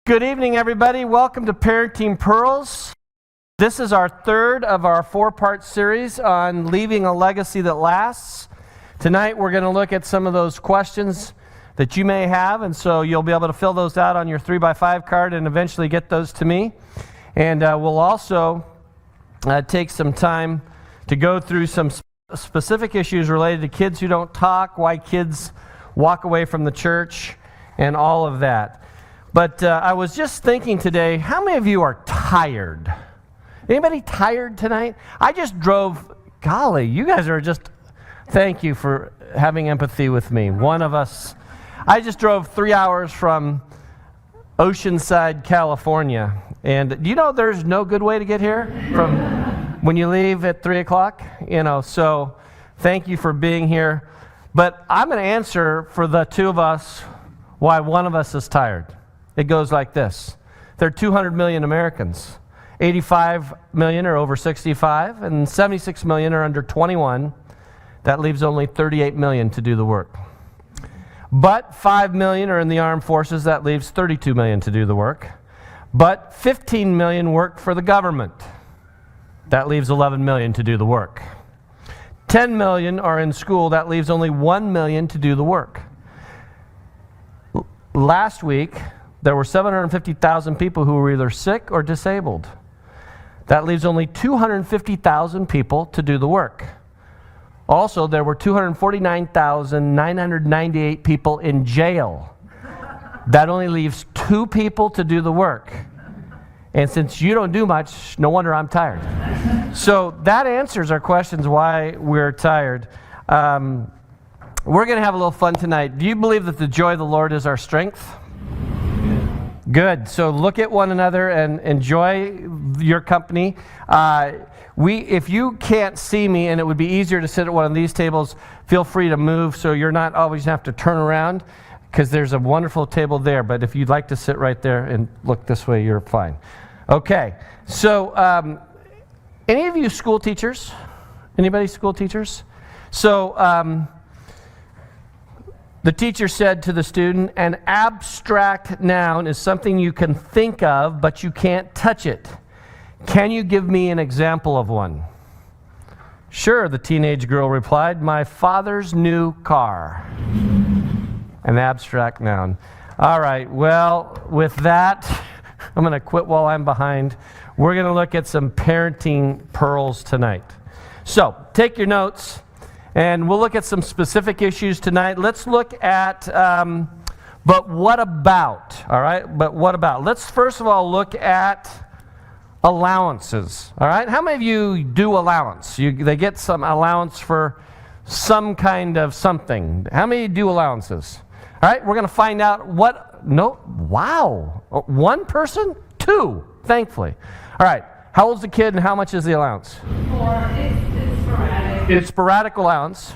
Good evening, everybody. Welcome to Parenting Pearls. This is our third of our four-part series on leaving a legacy that lasts. Tonight, we're going to look at some of those questions that you may have, and so you'll be able to fill those out on your 3x5 card and eventually get those to me. And we'll also take some time to go through some specific issues related to kids who don't talk, why kids walk away from the church, and all of that. But I was just thinking today, how many of you are tired? Anybody tired tonight? I just drove, golly, you guys are just, thank you for having empathy with me. One of us, I just drove 3 hours from Oceanside, California. And do you know there's no good way to get here from when you leave at 3 o'clock? So thank you for being here. But I'm going to answer for the two of us why one of us is tired. It goes like this. There are 200 million Americans. 85 million are over 65, and 76 million are under 21. That leaves only 38 million to do the work. But 5 million are in the armed forces. That leaves 32 million to do the work. But 15 million work for the government. That leaves 11 million to do the work. 10 million are in school. That leaves only 1 million to do the work. Last week, there were 750,000 people who were either sick or disabled. That leaves only 250,000 people to do the work. Also, there were 249,998 people in jail. That only leaves 2 people to do the work. And since you don't do much, no wonder I'm tired. So that answers our questions why we're tired. We're going to have a little fun tonight. Do you believe that the joy of the Lord is our strength? Good. So look at one another and enjoy your company. If you can't see me and it would be easier to sit at one of these tables, feel free to move so you're not always have to turn around because there's a wonderful table there. But if you'd like to sit right there and look this way, you're fine. Okay. So any of you school teachers? Anybody school teachers? So the teacher said to the student, an abstract noun is something you can think of, but you can't touch it. Can you give me an example of one? Sure, the teenage girl replied, my father's new car. An abstract noun. All right, well, with that, I'm going to quit while I'm behind. We're going to look at some parenting pearls tonight. So, take your notes. And we'll look at some specific issues tonight. Let's look at, but what about, all right? But what about? Let's first of all look at allowances, all right? How many of you do allowance? They get some allowance for some kind of something. How many do allowances? All right, we're going to find out wow. 1 person? 2, thankfully. All right, how old's the kid and how much is the allowance? 4. It's sporadic. It's sporadic allowance.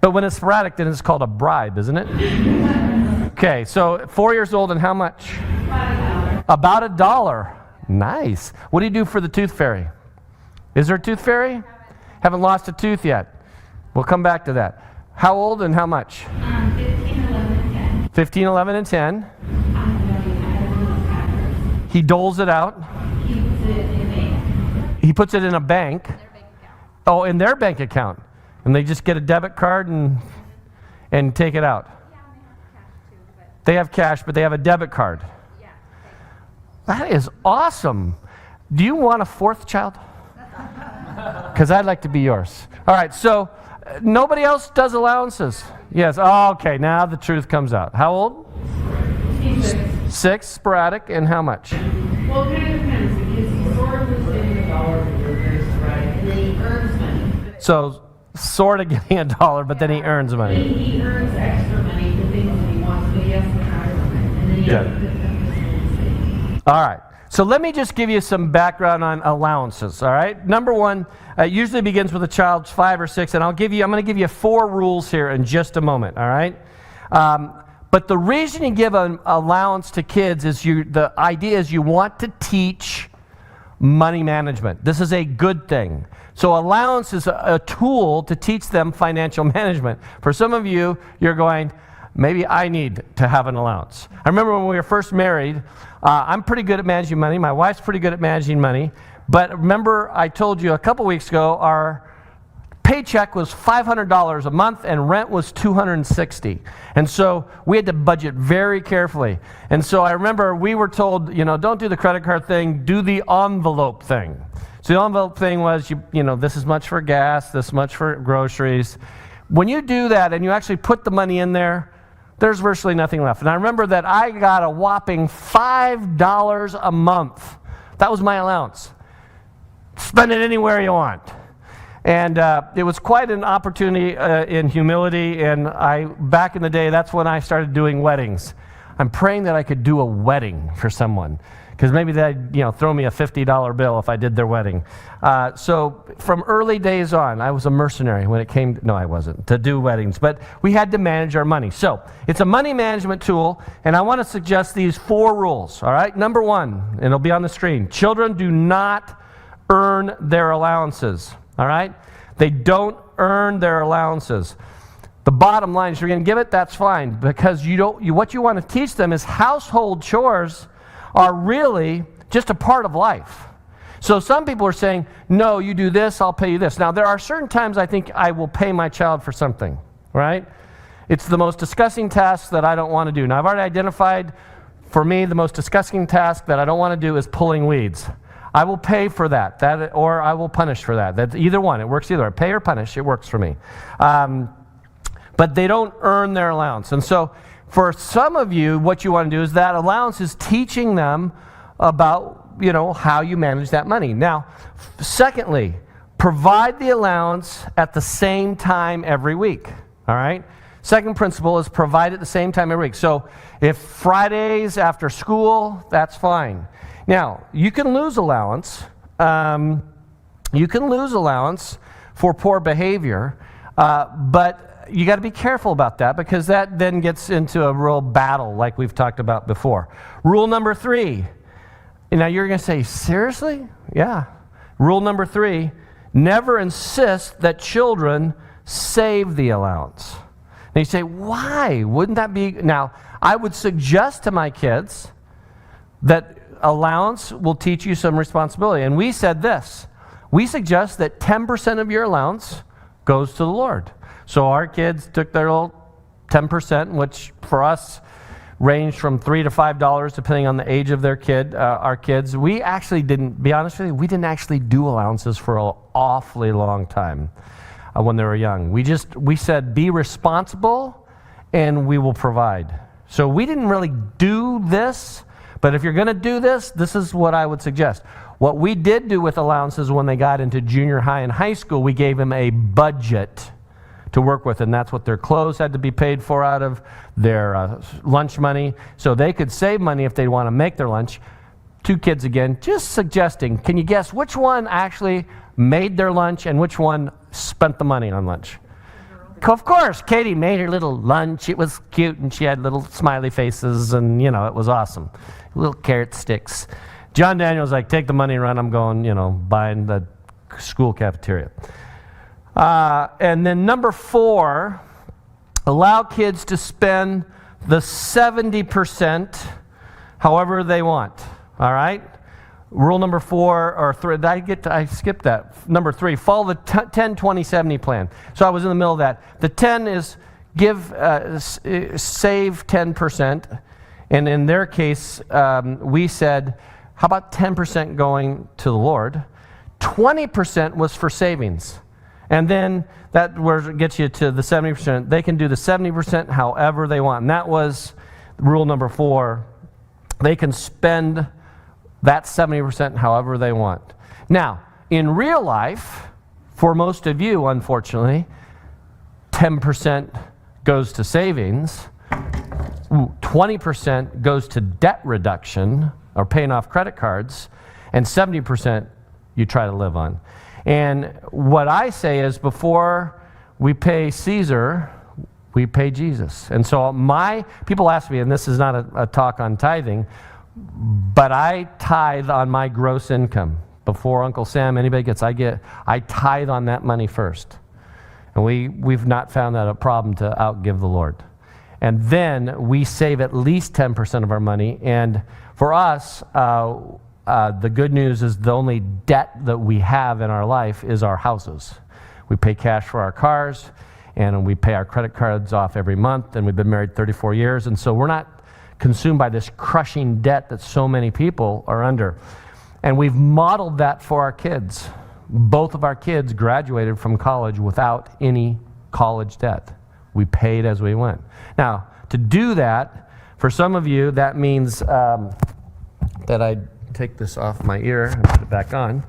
But when it's sporadic, then it's called a bribe, isn't it? Okay, so 4 years old and how much? About $1. Nice. What do you do for the tooth fairy? Is there a tooth fairy? Haven't lost a tooth yet. We'll come back to that. How old and how much? 15, 11, and 10. 15, 11, and 10. He doles it out. He puts it in a bank. Oh, in their bank account. And they just get a debit card and take it out. They have cash, but they have a debit card. That is awesome. Do you want a 4th child? Because I'd like to be yours. All right, so nobody else does allowances? Yes. Oh, okay, now the truth comes out. How old? 6, sporadic, and how much? Well, it kind of depends because he's sort of getting $1 but they're very sporadic, and then he earns money. So, sort of getting $1, but then he earns money. He earns extra money for things that he wants, but he has to try it, and then he has to put them. All right. So let me just give you some background on allowances. All right. Number 1, it usually begins with a child's 5 or 6, and I'm going to give you 4 rules here in just a moment. All right. But the reason you give an allowance to kids is the idea is you want to teach money management. This is a good thing. So allowance is a tool to teach them financial management. For some of you, you're going, maybe I need to have an allowance. I remember when we were first married, I'm pretty good at managing money. My wife's pretty good at managing money. But remember, I told you a couple weeks ago, our paycheck was $500 a month and rent was $260. And so we had to budget very carefully. And so I remember we were told, don't do the credit card thing, do the envelope thing. So the envelope thing was, this is much for gas, this much for groceries. When you do that and you actually put the money in there, there's virtually nothing left. And I remember that I got a whopping $5 a month. That was my allowance. Spend it anywhere you want. And it was quite an opportunity in humility, and back in the day, that's when I started doing weddings. I'm praying that I could do a wedding for someone, because maybe they'd throw me a $50 bill if I did their wedding. So from early days on, I was a mercenary when it came no, I wasn't, to do weddings, but we had to manage our money. So it's a money management tool, and I want to suggest these 4 rules, all right? Number 1, and it'll be on the screen. Children do not earn their allowances. All right? They don't earn their allowances. The bottom line is you're going to give it, that's fine, because what you want to teach them is household chores are really just a part of life. So some people are saying, no, you do this, I'll pay you this. Now, there are certain times I think I will pay my child for something, right? It's the most disgusting task that I don't want to do. Now, I've already identified, for me, the most disgusting task that I don't want to do is pulling weeds. I will pay for that, or I will punish for that. That's either one. It works either way. Pay or punish, it works for me. But they don't earn their allowance. And so for some of you, what you want to do is that allowance is teaching them about, how you manage that money. Now, secondly, provide the allowance at the same time every week. All right? Second principle is provide at the same time every week. So if Fridays after school, that's fine. Now, you can lose allowance. You can lose allowance for poor behavior, but you got to be careful about that, because that then gets into a real battle like we've talked about before. Rule number 3. Now, you're going to say, seriously? Yeah. Rule number 3, never insist that children save the allowance. And you say, why? Wouldn't that be? Now, I would suggest to my kids that allowance will teach you some responsibility. And we said this. We suggest that 10% of your allowance goes to the Lord. So our kids took their little 10%, which for us ranged from $3 to $5 depending on the age of their kid. Our kids, we actually didn't, be honest with you, we didn't actually do allowances for an awfully long time when they were young. We said, be responsible and we will provide. So we didn't really do this. But if you're going to do this, this is what I would suggest. What we did do with allowances when they got into junior high and high school, we gave them a budget to work with, and that's what their clothes had to be paid for out of, their lunch money, so they could save money if they want to make their lunch. 2 kids again, just suggesting, can you guess which one actually made their lunch and which one spent the money on lunch? Of course, Katie made her little lunch. It was cute, and she had little smiley faces, and, it was awesome. Little carrot sticks. John Daniel's like, take the money and run. I'm going, buying the school cafeteria. And then number 4, allow kids to spend the 70% however they want. All right? Rule number 4, or 3, I skipped that. Number 3, follow the 10-20-70 plan. So I was in the middle of that. The 10 is save 10%. And in their case, we said, how about 10% going to the Lord? 20% was for savings. And then that gets you to the 70%. They can do the 70% however they want. And that was rule number 4. They can spend that 70% however they want. Now, in real life, for most of you, unfortunately, 10% goes to savings, 20% goes to debt reduction or paying off credit cards, and 70% you try to live on. And what I say is, before we pay Caesar, we pay Jesus. And so people ask me, and this is not a talk on tithing, but I tithe on my gross income. Before Uncle Sam, anybody gets, I tithe on that money first. And we've not found that a problem to outgive the Lord. And then we save at least 10% of our money. And for us, the good news is the only debt that we have in our life is our houses. We pay cash for our cars, and we pay our credit cards off every month, and we've been married 34 years, and so we're not consumed by this crushing debt that so many people are under. And we've modeled that for our kids. Both of our kids graduated from college without any college debt. We paid as we went. Now, to do that, for some of you, that means that I take this off my ear and put it back on.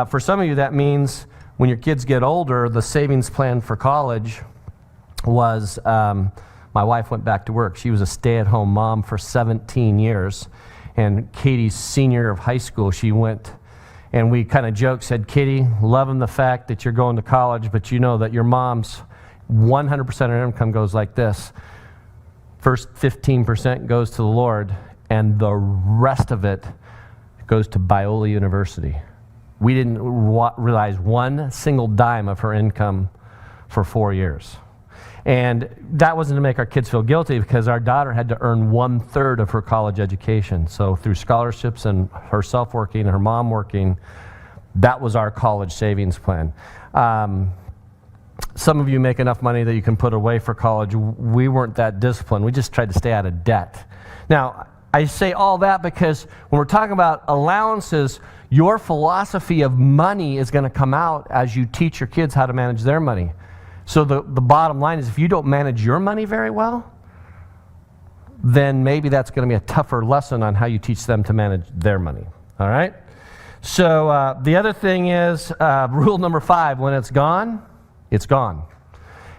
For some of you, that means when your kids get older, the savings plan for college was, my wife went back to work. She was a stay-at-home mom for 17 years. And Katie's senior year of high school, she went, and we kind of joked, said, Katie, loving the fact that you're going to college, but you know that your mom's 100% of her income goes like this. First 15% goes to the Lord, and the rest of it goes to Biola University. We didn't realize one single dime of her income for 4 years. And that wasn't to make our kids feel guilty, because our daughter had to earn 1/3 of her college education. So through scholarships and herself working, her mom working, that was our college savings plan. Some of you make enough money that you can put away for college. We weren't that disciplined. We just tried to stay out of debt. Now, I say all that because when we're talking about allowances, your philosophy of money is going to come out as you teach your kids how to manage their money. So the bottom line is, if you don't manage your money very well, then maybe that's going to be a tougher lesson on how you teach them to manage their money. All right? So the other thing is, rule number 5, when it's gone, it's gone.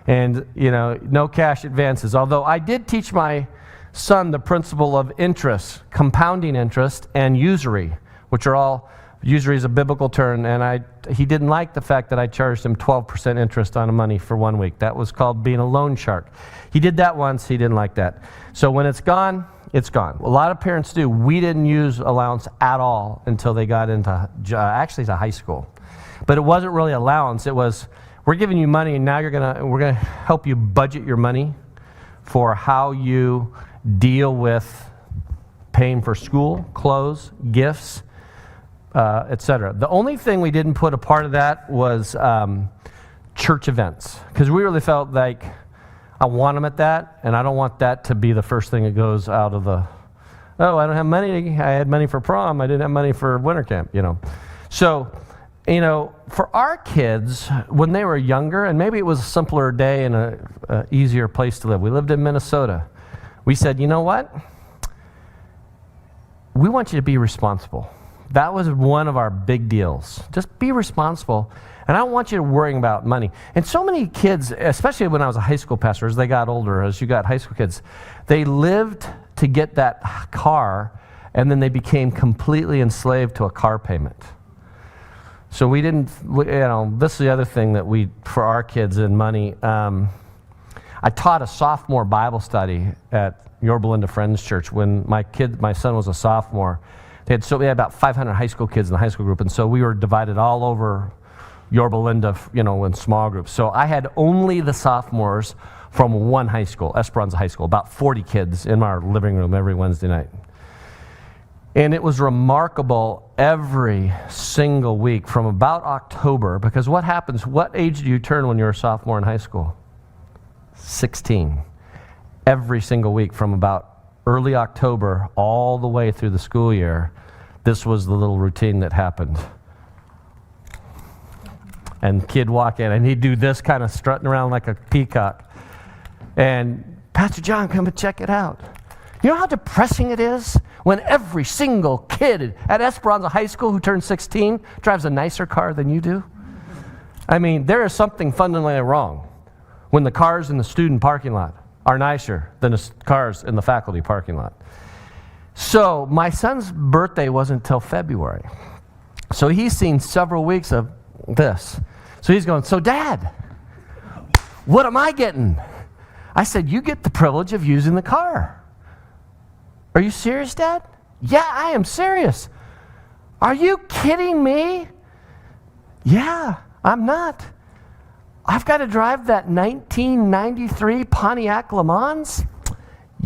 And, no cash advances. Although I did teach my son the principle of interest, compounding interest, and usury, which are all, usury is a biblical term, and he didn't like the fact that I charged him 12% interest on money for 1 week. That was called being a loan shark. He did that once, he didn't like that. So when it's gone, it's gone. A lot of parents do. We didn't use allowance at all until they got into, actually to high school. But it wasn't really allowance, it was, we're giving you money, and now we're gonna help you budget your money for how you deal with paying for school, clothes, gifts, etc. The only thing we didn't put a part of that was church events, because we really felt like I want them at that, and I don't want that to be the first thing that goes out of the, oh, I don't have money, I had money for prom, I didn't have money for winter camp, So, for our kids, when they were younger, and maybe it was a simpler day and a easier place to live. We lived in Minnesota. We said, you know what? We want you to be responsible. That was one of our big deals. Just be responsible. And I don't want you to worry about money. And so many kids, especially when I was a high school pastor, as they got older, as you got high school kids, they lived to get that car, and then they became completely enslaved to a car payment. So we didn't, this is the other thing that for our kids in money, I taught a sophomore Bible study at Yorba Linda Friends Church when my son was a sophomore. We had about 500 high school kids in the high school group, and so we were divided all over Yorba Linda, in small groups. So I had only the sophomores from one high school, Esperanza High School, about 40 kids in our living room every Wednesday night. And it was remarkable every single week from about October, because what happens, what age do you turn when you're a sophomore in high school? 16. Every single week from about early October all the way through the school year, this was the little routine that happened. And kid walk in, and he'd do this, kind of strutting around like a peacock. And, Pastor John, come and check it out. You know how depressing it is when every single kid at Esperanza High School who turns 16 drives a nicer car than you do? I mean, there is something fundamentally wrong when the cars in the student parking lot are nicer than the cars in the faculty parking lot. So my son's birthday wasn't until February. So he's seen several weeks of this. So he's going, so Dad, what am I getting? I said, you get the privilege of using the car. Are you serious, Dad? Yeah, I am serious. Are you kidding me? Yeah, I'm not. I've got to drive that 1993 Pontiac Le Mans.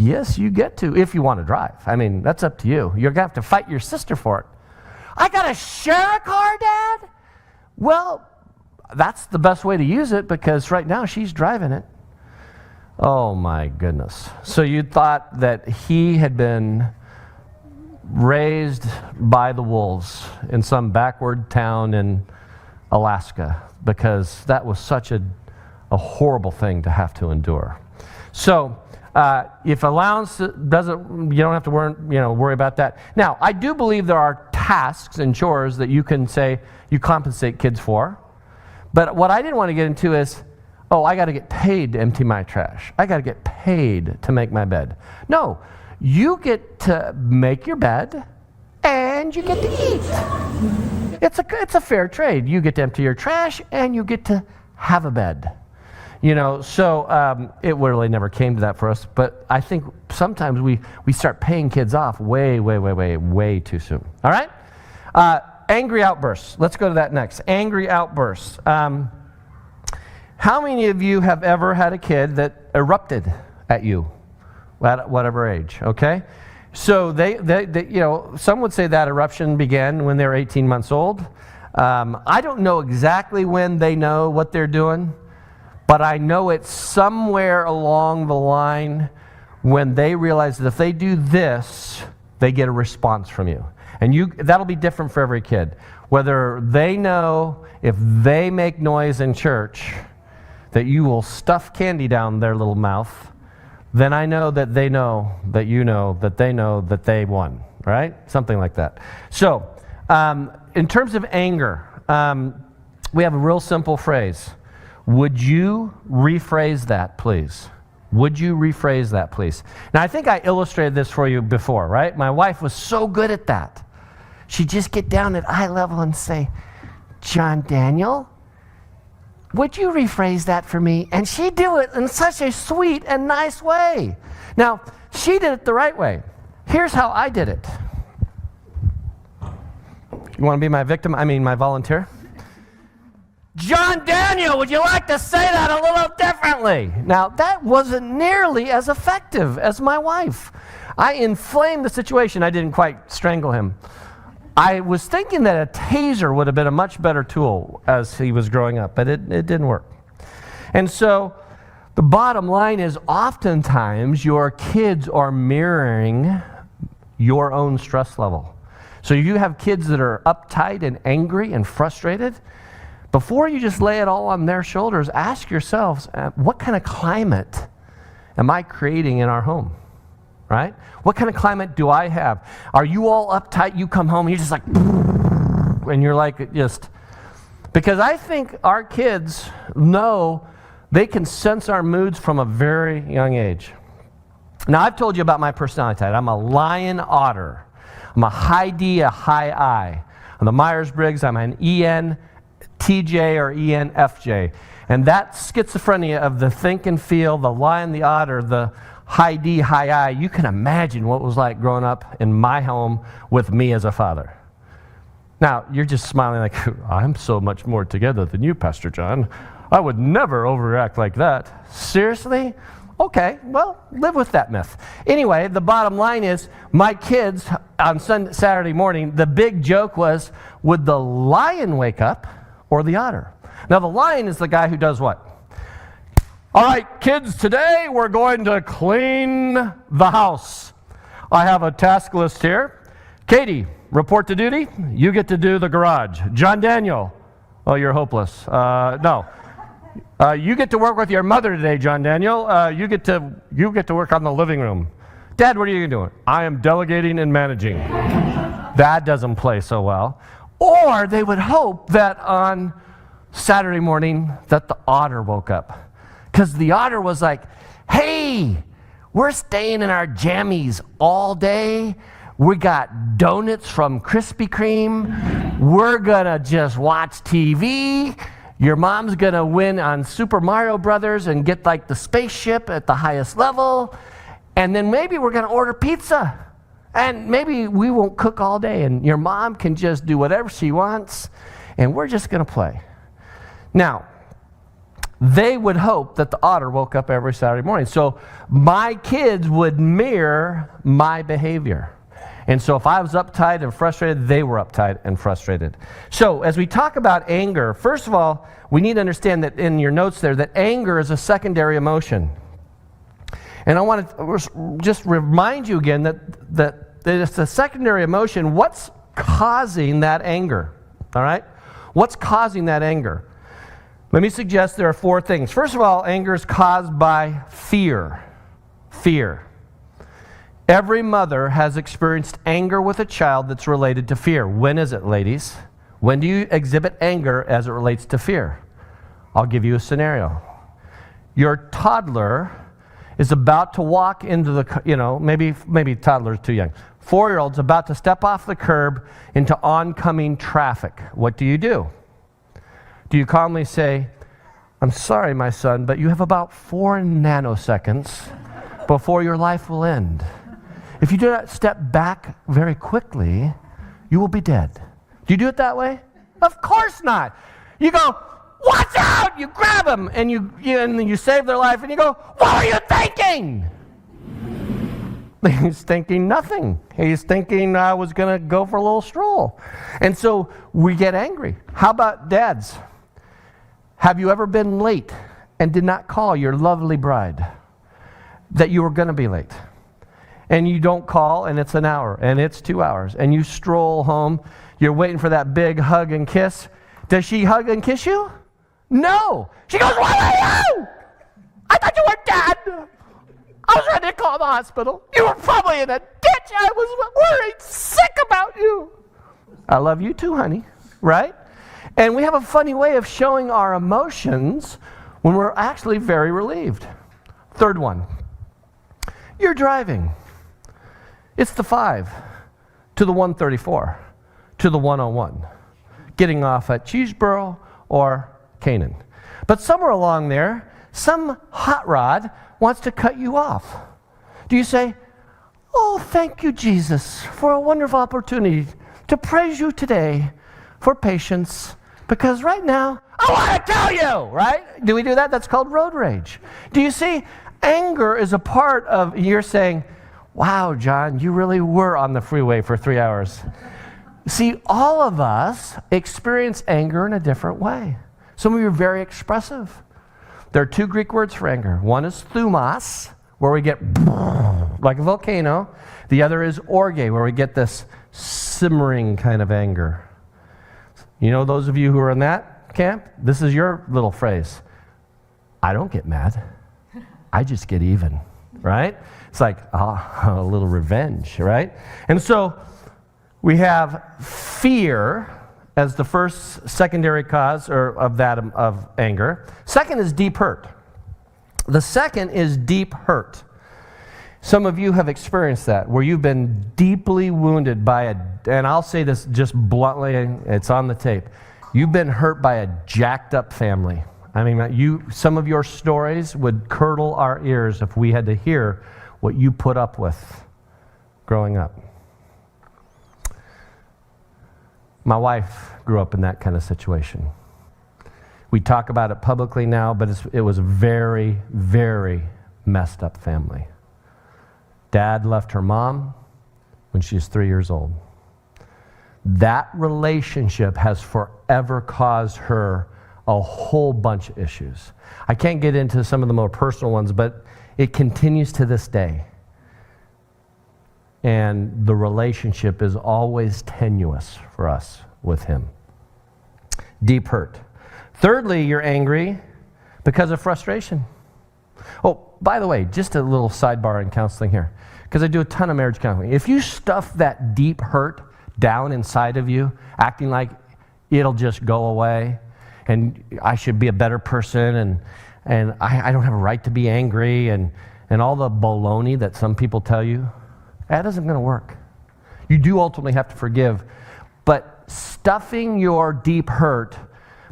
Yes, you get to, if you want to drive. I mean, that's up to you. You're going to have to fight your sister for it. I got to share a car, Dad? Well, that's the best way to use it because right now she's driving it. Oh, my goodness. So you thought that he had been raised by the wolves in some backward town in Alaska because that was such a horrible thing to have to endure. So if allowance doesn't, you don't have to worry about that. Now, I do believe there are tasks and chores that you can say you compensate kids for. But what I didn't want to get into is, oh, I got to get paid to empty my trash. I got to get paid to make my bed. No, you get to make your bed and you get to eat. It's a fair trade. You get to empty your trash and you get to have a bed. So it really never came to that for us. But I think sometimes we start paying kids off way too soon. All right? Angry outbursts. Let's go to that next. Angry outbursts. How many of you have ever had a kid that erupted at you at whatever age? Okay? So they some would say that eruption began when they were 18 months old. I don't know exactly when they know what they're doing, but I know it's somewhere along the line when they realize that if they do this, they get a response from you. And that'll be different for every kid. Whether they know if they make noise in church that you will stuff candy down their little mouth, then I know that they know that you know that they know that they won, right? Something like that. So, in terms of anger, we have a real simple phrase. Would you rephrase that, please? Would you rephrase that, please? Now, I think I illustrated this for you before, right? My wife was so good at that. She'd just get down at eye level and say, John Daniel, would you rephrase that for me? And she'd do it in such a sweet and nice way. Now, she did it the right way. Here's how I did it. You want to be my volunteer? John Daniel, would you like to say that a little differently? Now, that wasn't nearly as effective as my wife. I inflamed the situation. I didn't quite strangle him. I was thinking that a taser would have been a much better tool as he was growing up, but it didn't work. And so the bottom line is oftentimes your kids are mirroring your own stress level. So you have kids that are uptight and angry and frustrated. Before you just lay it all on their shoulders, ask yourselves, what kind of climate am I creating in our home? Right? What kind of climate do I have? Are you all uptight? You come home and you're just like, and you're like, just, because I think our kids know they can sense our moods from a very young age. Now, I've told you about my personality type. I'm a lion otter. I'm a high D, a high I. On the Myers-Briggs, I'm an ENTJ or ENFJ. And that schizophrenia of the think and feel, the lion, the otter, the high D, high I, you can imagine what it was like growing up in my home with me as a father. Now, you're just smiling like, I'm so much more together than you, Pastor John. I would never overact like that. Seriously? Okay, well, live with that myth. Anyway, the bottom line is, my kids, on Saturday morning, the big joke was, would the lion wake up or the otter? Now, the lion is the guy who does what? All right, kids, today we're going to clean the house. I have a task list here. Katie, report to duty. You get to do the garage. John Daniel, oh, you're hopeless. No. You get to work with your mother today, John Daniel. You get to work on the living room. Dad, what are you doing? I am delegating and managing. That doesn't play so well. Or they would hope that on Saturday morning that the otter woke up. Because the otter was like, hey, we're staying in our jammies all day. We got donuts from Krispy Kreme. We're going to just watch TV. Your mom's going to win on Super Mario Brothers and get like the spaceship at the highest level. And then maybe we're going to order pizza. And maybe we won't cook all day. And your mom can just do whatever she wants. And we're just going to play. Now, they would hope that the otter woke up every Saturday morning. So my kids would mirror my behavior. And so if I was uptight and frustrated, they were uptight and frustrated. So as we talk about anger, first of all, we need to understand that in your notes there, that anger is a secondary emotion. And I want to just remind you again that it's a secondary emotion. What's causing that anger? All right? What's causing that anger? Let me suggest there are 4 things. First of all, anger is caused by fear. Fear. Every mother has experienced anger with a child that's related to fear. When is it, ladies? When do you exhibit anger as it relates to fear? I'll give you a scenario. Your toddler is about to walk into the, maybe toddler's too young. 4-year-old's about to step off the curb into oncoming traffic. What do? Do you calmly say, "I'm sorry, my son, but you have about 4 nanoseconds before your life will end. If you do not step back very quickly, you will be dead"? Do you do it that way? Of course not. You go, "Watch out!" You grab them and you save their life, and you go, "What were you thinking?" He's thinking nothing. He's thinking I was going to go for a little stroll. And so we get angry. How about dads? Have you ever been late and did not call your lovely bride that you were going to be late? And you don't call, and it's an hour, and it's 2 hours, and you stroll home. You're waiting for that big hug and kiss. Does she hug and kiss you? No. She goes, "Where are you? I thought you were dead. I was ready to call the hospital. You were probably in a ditch. I was worried sick about you." I love you too, honey, right? And we have a funny way of showing our emotions when we're actually very relieved. Third one. You're driving. It's the 5 to the 134 to the 101, getting off at Cheeseboro or Canaan. But somewhere along there, some hot rod wants to cut you off. Do you say, "Oh, thank you, Jesus, for a wonderful opportunity to praise you today for patience, because right now I want to kill you," right? Do we do that? That's called road rage. Do you see? Anger is a part of, you're saying, "Wow, John, you really were on the freeway for 3 hours." See, all of us experience anger in a different way. Some of you are very expressive. There are 2 Greek words for anger. One is thumos, where we get like a volcano. The other is orge, where we get this simmering kind of anger. You know, those of you who are in that camp, this is your little phrase. "I don't get mad. I just get even," right? It's like a little revenge, right? And so we have fear as the first secondary cause of anger. Second is deep hurt. The second is deep hurt. Some of you have experienced that, where you've been deeply wounded by and I'll say this just bluntly, it's on the tape. You've been hurt by a jacked up family. I mean, some of your stories would curdle our ears if we had to hear what you put up with growing up. My wife grew up in that kind of situation. We talk about it publicly now, but it was a very, very messed up family. Dad left her mom when she was 3 years old. That relationship has forever caused her a whole bunch of issues. I can't get into some of the more personal ones, but it continues to this day. And the relationship is always tenuous for us with him. Deep hurt. Thirdly, you're angry because of frustration. Oh, by the way, just a little sidebar in counseling here, because I do a ton of marriage counseling. If you stuff that deep hurt down inside of you, acting like it'll just go away, and I should be a better person, and I don't have a right to be angry, and all the baloney that some people tell you, that isn't going to work. You do ultimately have to forgive, but stuffing your deep hurt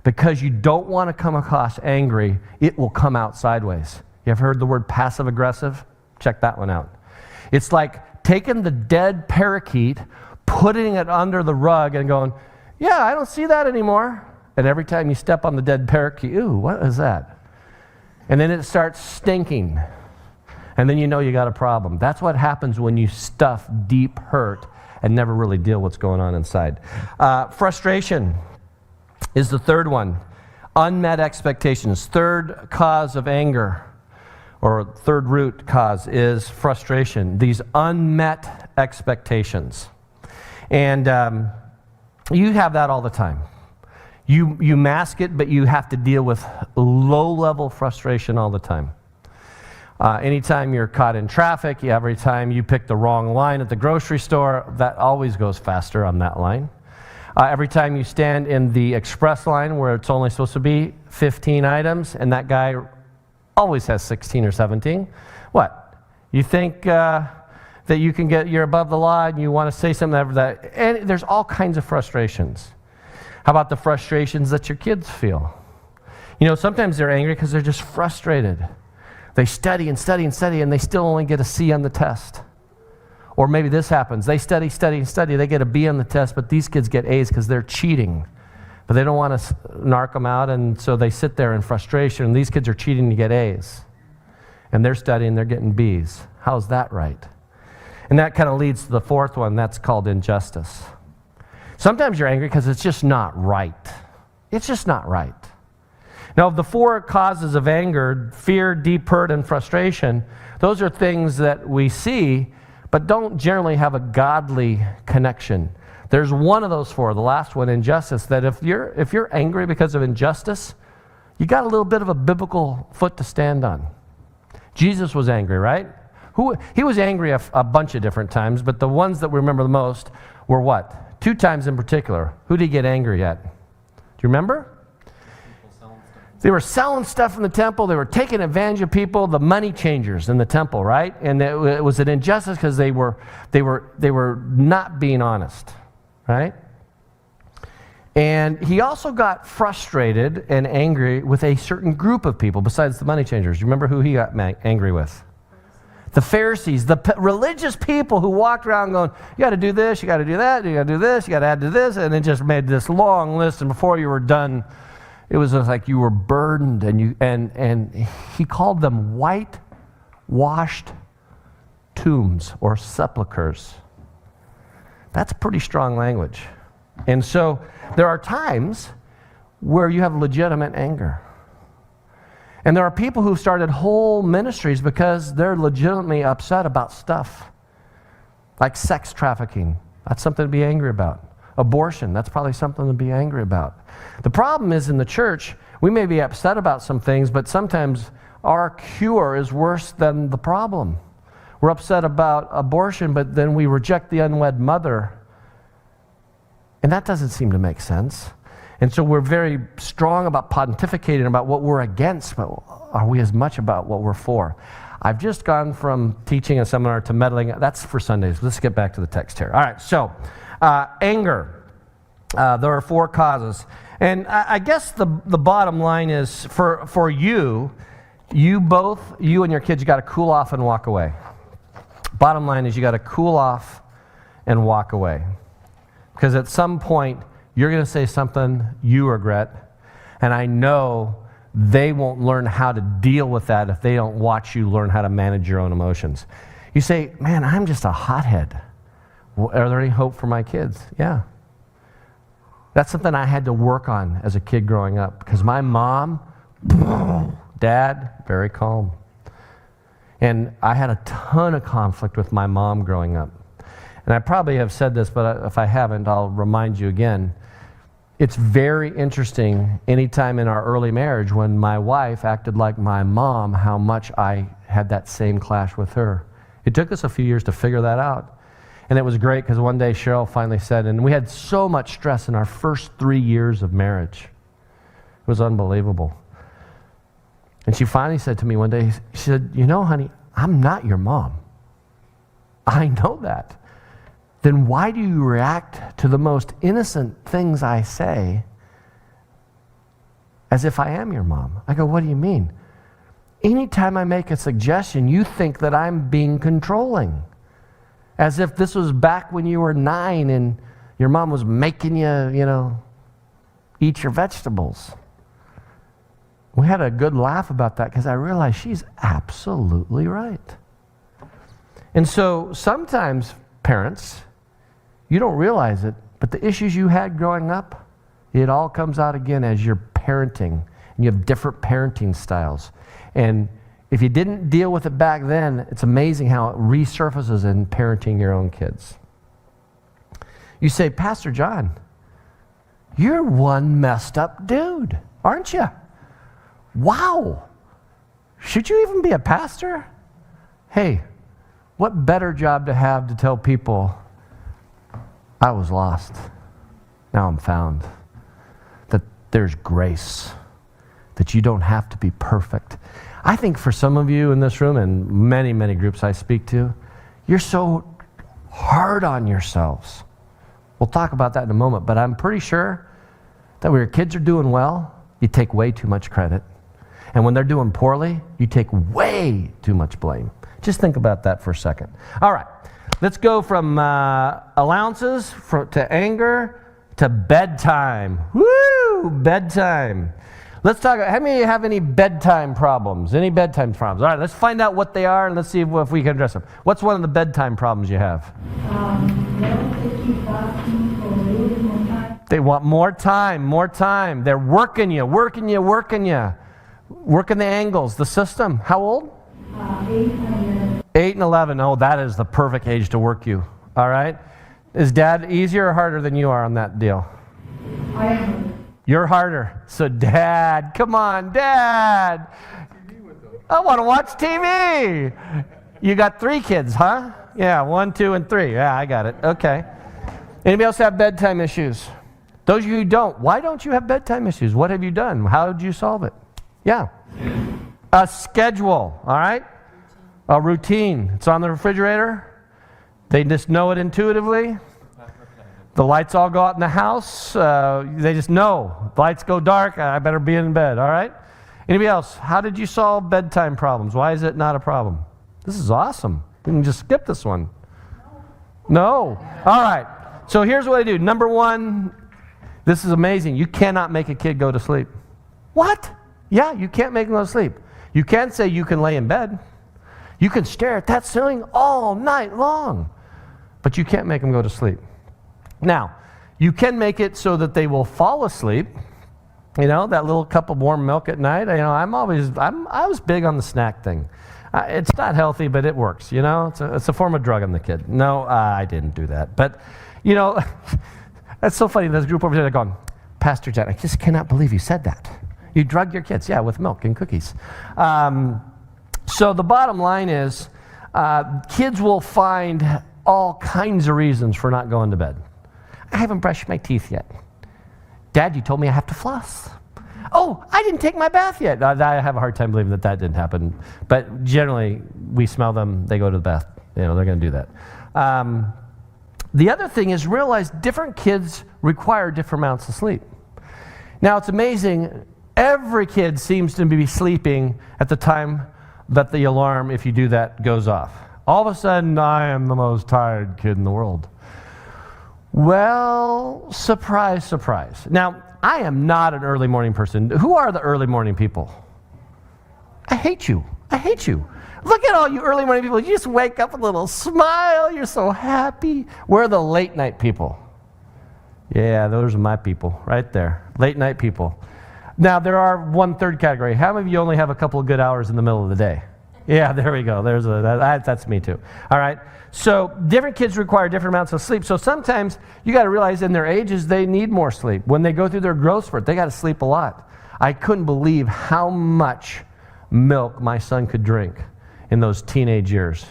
because you don't want to come across angry, it will come out sideways. You ever heard the word passive aggressive? Check that one out. It's like taking the dead parakeet, putting it under the rug and going, "Yeah, I don't see that anymore." And every time you step on the dead parakeet, "Ooh, what is that?" and then it starts stinking. And then you know you got a problem. That's what happens when you stuff deep hurt and never really deal what's going on inside. Frustration is the third one. Unmet expectations. Third cause of anger, or third root cause, is frustration. These unmet expectations. And you have that all the time. You mask it, but you have to deal with low-level frustration all the time. Anytime you're caught in traffic, every time you pick the wrong line at the grocery store, that always goes faster on that line. Every time you stand in the express line where it's only supposed to be 15 items, and that guy always has 16 or 17, what? You think that you're above the law and you want to say something that, and there's all kinds of frustrations. How about the frustrations that your kids feel? You know, sometimes they're angry because they're just frustrated. They study and study and study, and they still only get a C on the test. Or maybe this happens. They study, study, and study. They get a B on the test, but these kids get A's because they're cheating. But they don't want to narc them out, and so they sit there in frustration. And these kids are cheating to get A's. And they're studying, they're getting B's. How's that right? And that kind of leads to the fourth one. That's called injustice. Sometimes you're angry because it's just not right. It's just not right. Now, of the four causes of anger, fear, deep hurt, and frustration, those are things that we see, but don't generally have a godly connection. There's one of those four, the last one, injustice, that if you're angry because of injustice, you got a little bit of a biblical foot to stand on. Jesus was angry, right? He was angry a bunch of different times, but the ones that we remember the most were what? 2 times in particular. Who did he get angry at? Do you remember? They were selling stuff in the temple. They were taking advantage of people, the money changers in the temple, right? And it was an injustice because they were not being honest, right? And he also got frustrated and angry with a certain group of people besides the money changers. You remember who he got angry with? The Pharisees, the religious people who walked around going, you got to do this, you got to do that, you got to do this, you got to add to this, and it just made this long list. And before you were done, it was just like you were burdened, and he called them whitewashed tombs or sepulchers. That's pretty strong language. And so there are times where you have legitimate anger. And there are people who've started whole ministries because they're legitimately upset about stuff. Like sex trafficking. That's something to be angry about. Abortion, that's probably something to be angry about. The problem is in the church, we may be upset about some things, but sometimes our cure is worse than the problem. We're upset about abortion, but then we reject the unwed mother. And that doesn't seem to make sense. And so we're very strong about pontificating about what we're against, but are we as much about what we're for? I've just gone from teaching a seminar to meddling. That's for Sundays. Let's get back to the text here. All right, so anger. There are 4 causes. And I guess the bottom line is for you and your kids, you got to cool off and walk away. Bottom line is you got to cool off and walk away. Because at some point, you're going to say something you regret, and I know they won't learn how to deal with that if they don't watch you learn how to manage your own emotions. You say, man, I'm just a hothead. Well, are there any hope for my kids? Yeah. That's something I had to work on as a kid growing up, because my mom, dad, very calm. And I had a ton of conflict with my mom growing up. And I probably have said this, but if I haven't, I'll remind you again. It's very interesting anytime in our early marriage when my wife acted like my mom, how much I had that same clash with her. It took us a few years to figure that out. And it was great because one day Cheryl finally said, and we had so much stress in our first 3 years of marriage. It was unbelievable. And she finally said to me one day, she said, you know, honey, I'm not your mom. I know that. Then why do you react to the most innocent things I say as if I am your mom? I go, what do you mean? Anytime I make a suggestion, you think that I'm being controlling. As if this was back when you were 9 and your mom was making you, eat your vegetables. We had a good laugh about that because I realized she's absolutely right. And so sometimes, parents, you don't realize it, but the issues you had growing up, it all comes out again as you're parenting. And you have different parenting styles. And if you didn't deal with it back then, it's amazing how it resurfaces in parenting your own kids. You say, Pastor John, you're one messed up dude, aren't you? Wow. Should you even be a pastor? Hey, what better job to have to tell people, I was lost, now I'm found. That there's grace, that you don't have to be perfect. I think for some of you in this room and many, many groups I speak to, you're so hard on yourselves. We'll talk about that in a moment, but I'm pretty sure that when your kids are doing well, you take way too much credit. And when they're doing poorly, you take way too much blame. Just think about that for a second. All right, let's go from allowances to anger to bedtime. Woo, bedtime. Let's talk, how many of you have any bedtime problems? Any bedtime problems? All right, let's find out what they are and let's see if we can address them. What's one of the bedtime problems you have? They keep asking for a little bit more time. They want more time, more time. They're working you. Working the angles, the system. How old? 8 and 11. 8 and 11. Oh, that is the perfect age to work you. All right? Is Dad easier or harder than you are on that deal? I am. You're harder. So Dad, come on, Dad. I want to watch TV. You got 3 kids, huh? Yeah, 1, 2, and 3. Yeah, I got it. Okay. Anybody else have bedtime issues? Those of you who don't, why don't you have bedtime issues? What have you done? How did you solve it? Yeah. A schedule, all right? A routine. It's on the refrigerator. They just know it intuitively. The lights all go out in the house. They just know. The lights go dark. I better be in bed, all right? Anybody else? How did you solve bedtime problems? Why is it not a problem? This is awesome. We can just skip this one. No. All right. So here's what I do. Number 1, this is amazing. You cannot make a kid go to sleep. What? Yeah, you can't make them go to sleep. You can say you can lay in bed. You can stare at that ceiling all night long. But you can't make them go to sleep. Now, you can make it so that they will fall asleep. You know, that little cup of warm milk at night. You know, I was big on the snack thing. It's not healthy, but it works. You know, it's a form of drug on the kid. No, I didn't do that. But, you know, that's so funny. There's a group over there going, Pastor John, I just cannot believe you said that. You drug your kids, yeah, with milk and cookies. So the bottom line is, kids will find all kinds of reasons for not going to bed. I haven't brushed my teeth yet. Dad, you told me I have to floss. Oh, I didn't take my bath yet. I have a hard time believing that didn't happen. But generally, we smell them, they go to the bath. You know, they're going to do that. The other thing is realize different kids require different amounts of sleep. Now, it's amazing. Every kid seems to be sleeping at the time that the alarm, if you do that, goes off. All of a sudden, I am the most tired kid in the world. Well, surprise, surprise. Now, I am not an early morning person. Who are the early morning people? I hate you. I hate you. Look at all you early morning people. You just wake up with a little smile. You're so happy. We're the late night people. Yeah, those are my people right there. Late night people. Now, there are 1/3 category. How many of you only have a couple of good hours in the middle of the day? Yeah, there we go. That's me too. All right. So different kids require different amounts of sleep. So sometimes you got to realize in their ages they need more sleep. When they go through their growth spurt, they got to sleep a lot. I couldn't believe how much milk my son could drink in those teenage years.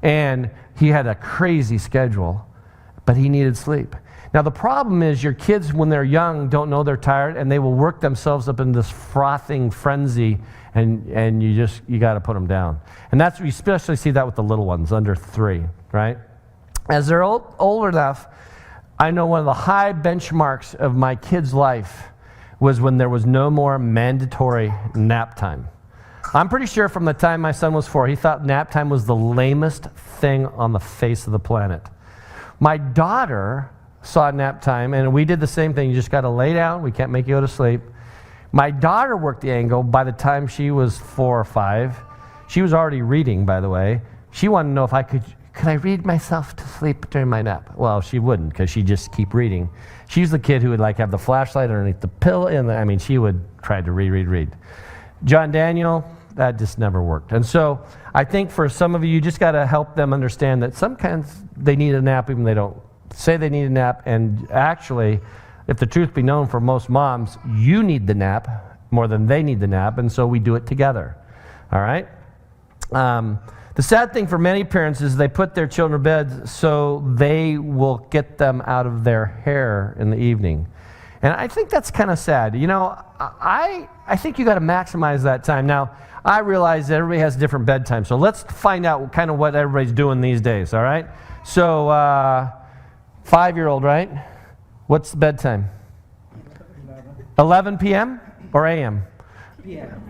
And he had a crazy schedule, but he needed sleep. Now the problem is your kids when they're young don't know they're tired and they will work themselves up in this frothing frenzy and you got to put them down. And you especially see that with the little ones under 3, right? As they're older enough, I know one of the high benchmarks of my kid's life was when there was no more mandatory nap time. I'm pretty sure from the time my son was 4, he thought nap time was the lamest thing on the face of the planet. My daughter saw nap time, and we did the same thing. You just got to lay down. We can't make you go to sleep. My daughter worked the angle. By the time she was 4 or 5, she was already reading, by the way. She wanted to know if I could I read myself to sleep during my nap? Well, she wouldn't, because she'd just keep reading. She's the kid who would like have the flashlight underneath the pillow, and she would try to read. John Daniel, that just never worked. And so I think for some of you, you just got to help them understand that sometimes they need a nap, even they don't say they need a nap. And actually, if the truth be known, for most moms, you need the nap more than they need the nap, and so we do it together. All right? The sad thing for many parents is they put their children to bed so they will get them out of their hair in the evening. And I think that's kind of sad. You know, I think you got to maximize that time. Now, I realize that everybody has different bedtime, so let's find out kind of what everybody's doing these days, all right? So, 5-year-old, right? What's the bedtime? 11 p.m. or a.m.?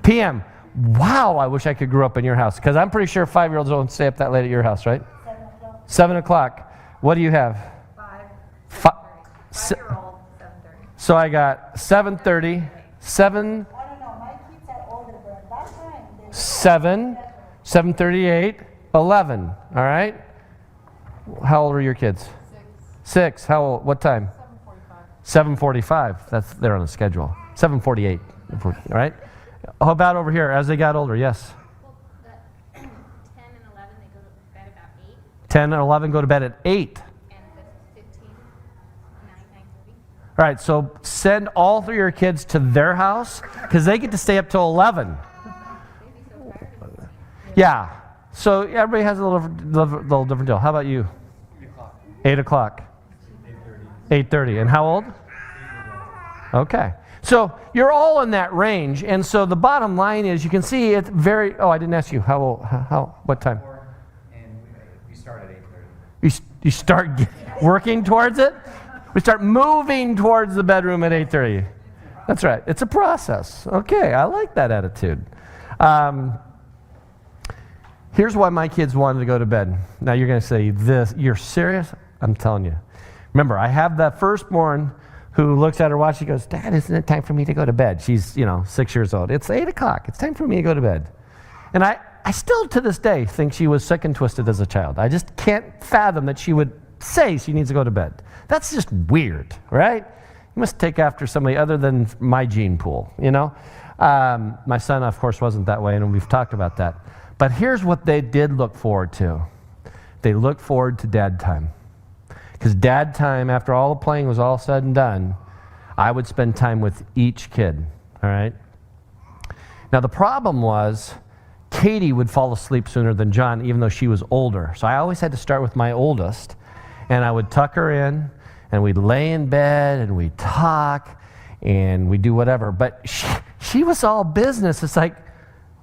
p.m. Wow, I wish I could grow up in your house, because I'm pretty sure 5-year-olds don't stay up that late at your house, right? 7 o'clock. 7 o'clock. What do you have? 5. 5-year-old, 7:30. So I got 7:30, 7, I don't know, my kids are older, but at that time, they were 7, 7:38, 11. All right? How old are your kids? 6. How old? What time? 7:45. They're on the schedule. 7:48. All right? How about over here as they got older? Yes. Well, 10 and 11, they go to bed about 8. 10 and 11 go to bed at 8. And the 15, 9:30. All right, so send all 3 of your kids to their house, because they get to stay up till 11. Yeah. So everybody has a little different deal. How about you? 8 o'clock. 8:30. And how old? Okay. So you're all in that range, and so the bottom line is, you can see it's very. Oh, I didn't ask you what time? And we start at 8:30. You start working towards it. We start moving towards the bedroom at 8:30. That's right. It's a process. Okay, I like that attitude. Here's why my kids wanted to go to bed. Now you're going to say this. You're serious? I'm telling you. Remember, I have that firstborn who looks at her watch. She goes, "Dad, isn't it time for me to go to bed?" She's, 6 years old. It's 8 o'clock. It's time for me to go to bed. And I still, to this day, think she was sick and twisted as a child. I just can't fathom that she would say she needs to go to bed. That's just weird, right? You must take after somebody other than my gene pool, My son, of course, wasn't that way, and we've talked about that. But here's what they did look forward to. They looked forward to dad time. Because dad time, after all the playing was all said and done, I would spend time with each kid, all right? Now, the problem was Katie would fall asleep sooner than John, even though she was older. So I always had to start with my oldest, and I would tuck her in, and we'd lay in bed, and we'd talk, and we'd do whatever. But she was all business. It's like,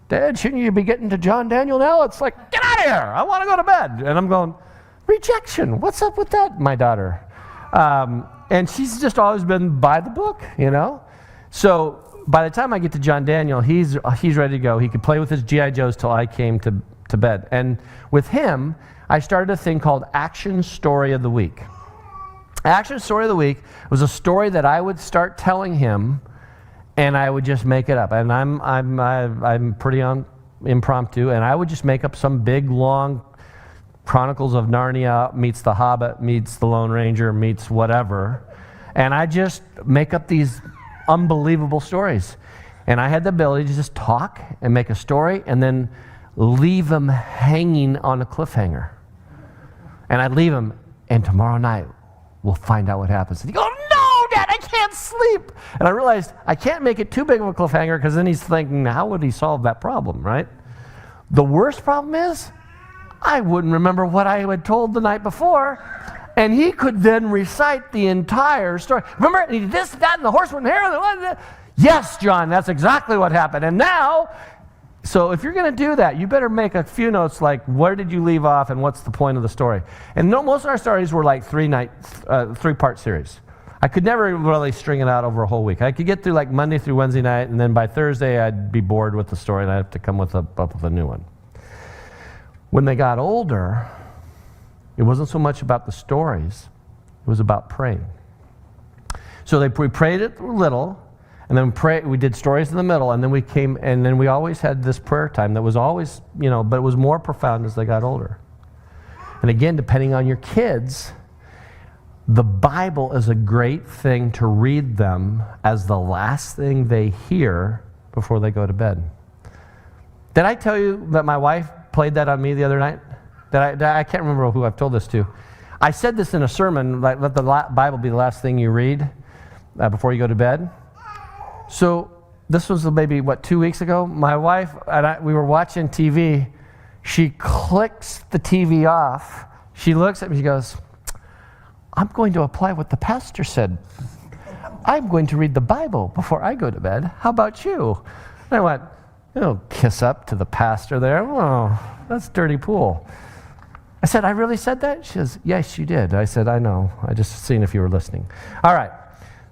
"Dad, shouldn't you be getting to John Daniel now?" It's like, "Get out of here. I want to go to bed." And I'm going, "Rejection. What's up with that, my daughter?" And she's just always been by the book, So by the time I get to John Daniel, he's ready to go. He could play with his G.I. Joes till I came to bed. And with him, I started a thing called Action Story of the Week. Action Story of the Week was a story that I would start telling him, and I would just make it up. And I'm pretty impromptu, and I would just make up some big, long Chronicles of Narnia meets The Hobbit meets The Lone Ranger meets whatever. And I just make up these unbelievable stories. And I had the ability to just talk and make a story and then leave them hanging on a cliffhanger. And I'd leave them, and tomorrow night we'll find out what happens. And he'd go, "No, Dad, I can't sleep." And I realized I can't make it too big of a cliffhanger, because then he's thinking, how would he solve that problem, right? The worst problem is, I wouldn't remember what I had told the night before, and he could then recite the entire story. "Remember, and he did this, that, and the horse went here, and the Yes, John, that's exactly what happened. And now," so if you're going to do that, you better make a few notes like, where did you leave off and what's the point of the story? And most of our stories were like 3-part series. I could never really string it out over a whole week. I could get through like Monday through Wednesday night, and then by Thursday I'd be bored with the story and I'd have to come up with a new one. When they got older, it wasn't so much about the stories, it was about praying. So we prayed it little, And then we did stories in the middle, and then we always had this prayer time that was always, but it was more profound as they got older. And again, depending on your kids, the Bible is a great thing to read them as the last thing they hear before they go to bed. Did I tell you that my wife played that on me the other night? I can't remember who I've told this to. I said this in a sermon, like let the Bible be the last thing you read before you go to bed. So this was maybe, 2 weeks ago? My wife and we were watching TV. She clicks the TV off. She looks at me, she goes, I'm going to apply what the pastor said. I'm going to read the Bible before I go to bed. How about you? And I went, kiss up to the pastor there. Oh, that's dirty pool. I said, I really said that? She says, yes, you did. I said, I know. I just seen if you were listening. All right.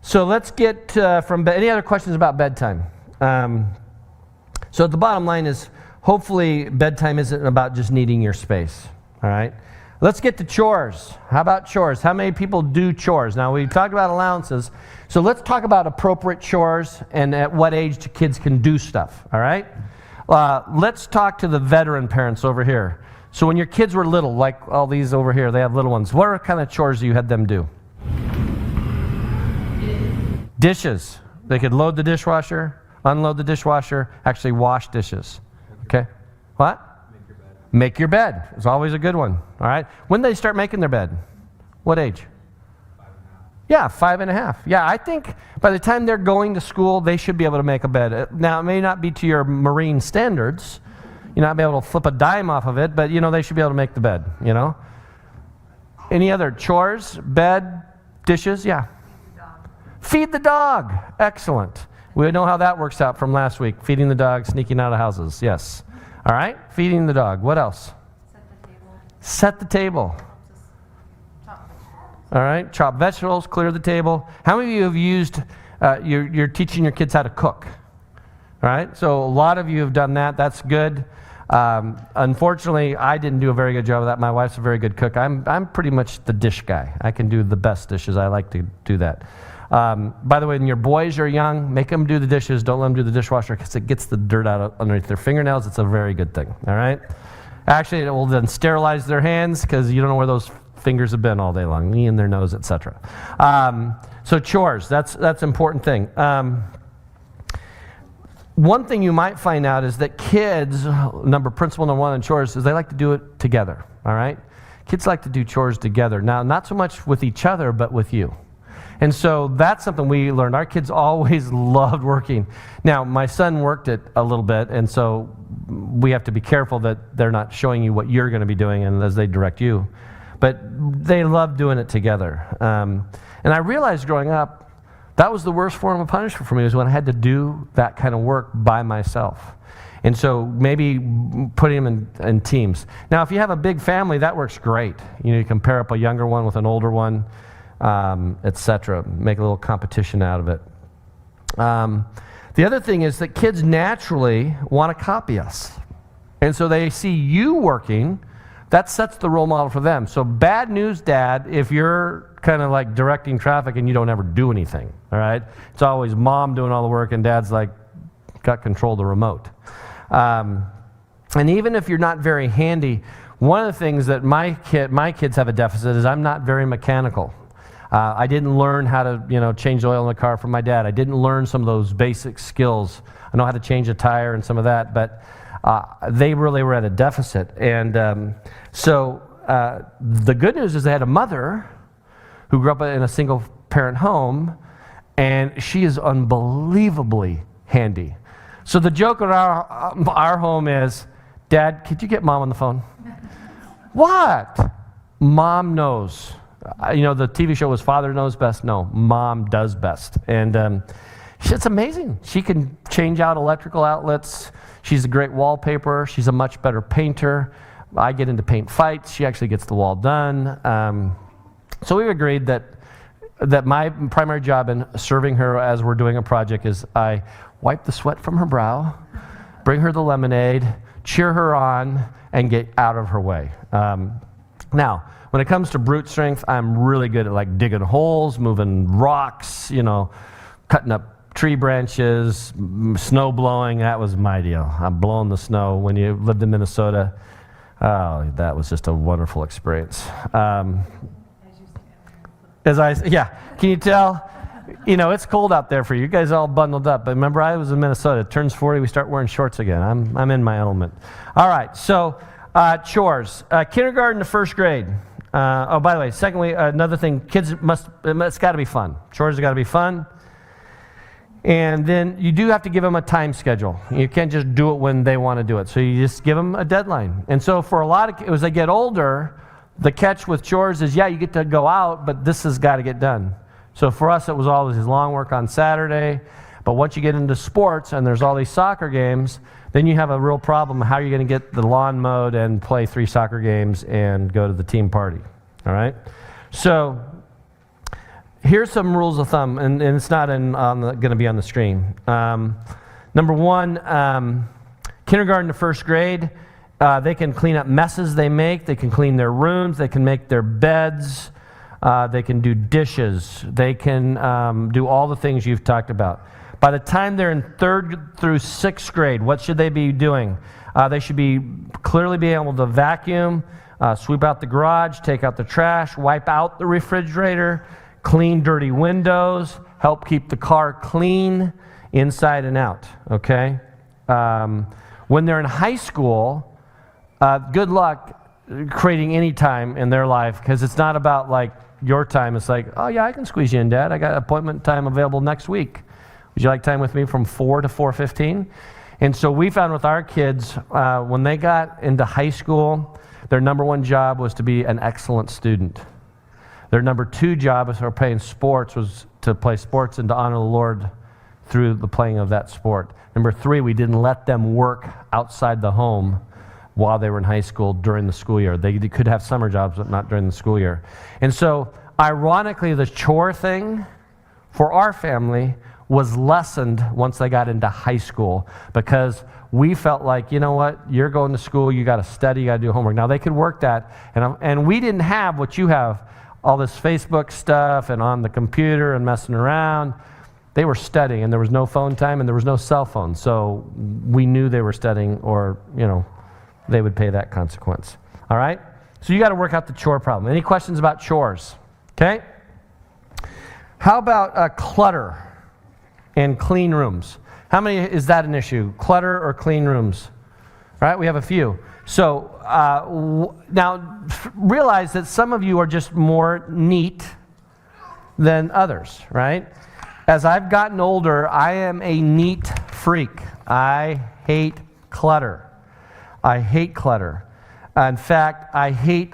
So let's get from bed. Any other questions about bedtime? So the bottom line is, hopefully bedtime isn't about just needing your space. All right. Let's get to chores. How about chores? How many people do chores? Now, we talked about allowances. So let's talk about appropriate chores and at what age kids can do stuff. All right. Let's talk to the veteran parents over here. So when your kids were little, like all these over here, they have little ones. What kind of chores do you had them do? Dishes. They could load the dishwasher, unload the dishwasher, actually wash dishes. Okay? What? Make your bed. It's always a good one. All right? When do they start making their bed? What age? 5.5. Yeah, 5.5. Yeah, I think by the time they're going to school, they should be able to make a bed. Now, it may not be to your Marine standards. You're not be able to flip a dime off of it, but, they should be able to make the bed, Any other chores? Bed? Dishes? Yeah. Feed the dog. Excellent. We know how that works out from last week. Feeding the dog, sneaking out of houses. Yes. All right. Feeding the dog. What else? Set the table. All right. Chop vegetables. Clear the table. How many of you have used, you're teaching your kids how to cook? All right. So a lot of you have done that. That's good. Unfortunately, I didn't do a very good job of that. My wife's a very good cook. I'm pretty much the dish guy. I can do the best dishes. I like to do that. By the way, when your boys are young, make them do the dishes. Don't let them do the dishwasher because it gets the dirt out underneath their fingernails. It's a very good thing. All right? Actually, it will then sterilize their hands because you don't know where those fingers have been all day long, knee in their nose, etc. So chores, that's an important thing. One thing you might find out is that kids, principle number one in chores is they like to do it together. All right? Kids like to do chores together. Now, not so much with each other, but with you. And so that's something we learned. Our kids always loved working. Now, my son worked it a little bit, and so we have to be careful that they're not showing you what you're going to be doing and as they direct you. But they love doing it together. And I realized growing up, that was the worst form of punishment for me, was when I had to do that kind of work by myself. And so maybe putting them in teams. Now, if you have a big family, that works great. You can pair up a younger one with an older one. Etc. Make a little competition out of it. The other thing is that kids naturally want to copy us. And so they see you working, that sets the role model for them. So bad news, Dad, if you're kind of like directing traffic and you don't ever do anything, all right? It's always Mom doing all the work and Dad's like got control of the remote. And even if you're not very handy, one of the things that my kids have a deficit is I'm not very mechanical. I didn't learn how to, change the oil in the car from my dad. I didn't learn some of those basic skills. I know how to change a tire and some of that, but they really were at a deficit. And so the good news is they had a mother who grew up in a single-parent home, and she is unbelievably handy. So the joke at our home is, Dad, could you get Mom on the phone? What? Mom knows. The TV show was Father Knows Best. No, Mom does best. And it's amazing. She can change out electrical outlets. She's a great wallpaperer. She's a much better painter. I get into paint fights. She actually gets the wall done. So we've agreed that my primary job in serving her as we're doing a project is I wipe the sweat from her brow, bring her the lemonade, cheer her on, and get out of her way. Now, when it comes to brute strength, I'm really good at like digging holes, moving rocks, cutting up tree branches, snow blowing. That was my deal. I'm blowing the snow. When you lived in Minnesota, oh, that was just a wonderful experience. Can you tell? You know, it's cold out there for you. You guys all bundled up. But remember, I was in Minnesota. It turns 40, we start wearing shorts again. I'm in my element. All right, so chores. Kindergarten to first grade. By the way, secondly, another thing, it's got to be fun. Chores have got to be fun. And then you do have to give them a time schedule. You can't just do it when they want to do it. So you just give them a deadline. And so for a lot of kids, as they get older, the catch with chores is, you get to go out, but this has got to get done. So for us, it was always long work on Saturday. But once you get into sports and there's all these soccer games, then you have a real problem. How are you going to get the lawn mowed and play 3 soccer games and go to the team party? All right? So here's some rules of thumb, and it's not going to be on the screen. Number 1, kindergarten to first grade, they can clean up messes they make. They can clean their rooms. They can make their beds. They can do dishes. They can do all the things you've talked about. By the time they're in 3rd through 6th grade, what should they be doing? They should be clearly being able to vacuum, sweep out the garage, take out the trash, wipe out the refrigerator, clean dirty windows, help keep the car clean inside and out, okay? When they're in high school, good luck creating any time in their life, because it's not about like your time. It's like, oh yeah, I can squeeze you in, Dad. I got appointment time available next week. Would you like time with me from 4 to 4:15? And so we found with our kids, when they got into high school, their number 1 job was to be an excellent student. Their number 2 job, as they were playing sports, was to play sports and to honor the Lord through the playing of that sport. Number 3, we didn't let them work outside the home while they were in high school during the school year. They could have summer jobs, but not during the school year. And so, ironically, the chore thing for our family was lessened once they got into high school, because we felt like, you know what, you're going to school, you got to study, you got to do homework. Now, they could work that, and we didn't have what you have, all this Facebook stuff and on the computer and messing around. They were studying, and there was no phone time, and there was no cell phone, so we knew they were studying, or, they would pay that consequence. All right? So you got to work out the chore problem. Any questions about chores? Okay? How about clutter and clean rooms? How many is that an issue? Clutter or clean rooms? All right, we have a few. So now realize that some of you are just more neat than others, right? As I've gotten older, I am a neat freak. I hate clutter. I hate clutter. In fact, I hate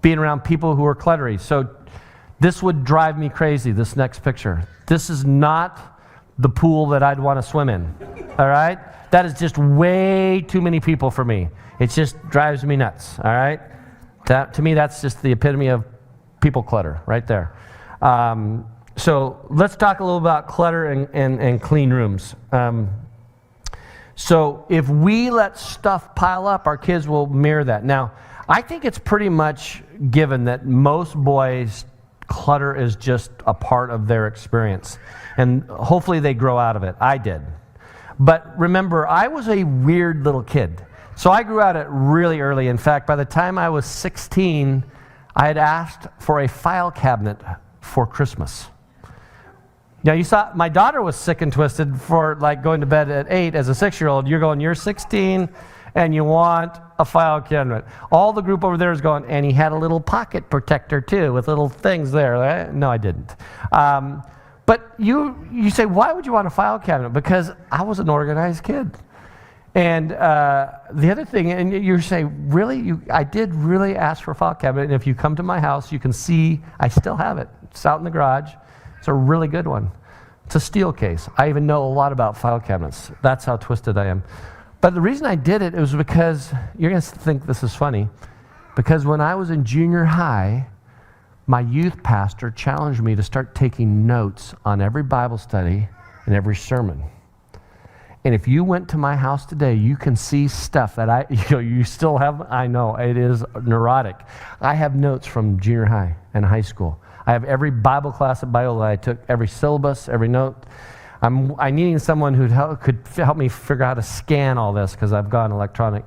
being around people who are cluttery. So this would drive me crazy, this next picture. This is not the pool that I'd want to swim in, all right? That is just way too many people for me. It just drives me nuts, all right? To me, that's just the epitome of people clutter right there. So let's talk a little about clutter and clean rooms. So if we let stuff pile up, our kids will mirror that. Now, I think it's pretty much given that most boys, clutter is just a part of their experience. And hopefully they grow out of it. I did. But remember, I was a weird little kid. So I grew out of it really early. In fact, by the time I was 16, I had asked for a file cabinet for Christmas. Now, you saw my daughter was sick and twisted for like going to bed at 8 as a 6-year-old. You're going, you're 16 and you want a file cabinet. All the group over there is going, and he had a little pocket protector too with little things there. Right? No, I didn't. But you say, why would you want a file cabinet? Because I was an organized kid. And the other thing, and you say, really? I did really ask for a file cabinet. And if you come to my house, you can see I still have it. It's out in the garage. It's a really good one. It's a steel case. I even know a lot about file cabinets. That's how twisted I am. But the reason I did it was because, you're going to think this is funny, because when I was in junior high, my youth pastor challenged me to start taking notes on every Bible study and every sermon. And if you went to my house today, you can see stuff that you still have. I know, it is neurotic. I have notes from junior high and high school. I have every Bible class at Biola I took, every syllabus, every note. I needing someone who could help me figure out how to scan all this because I've gone electronic.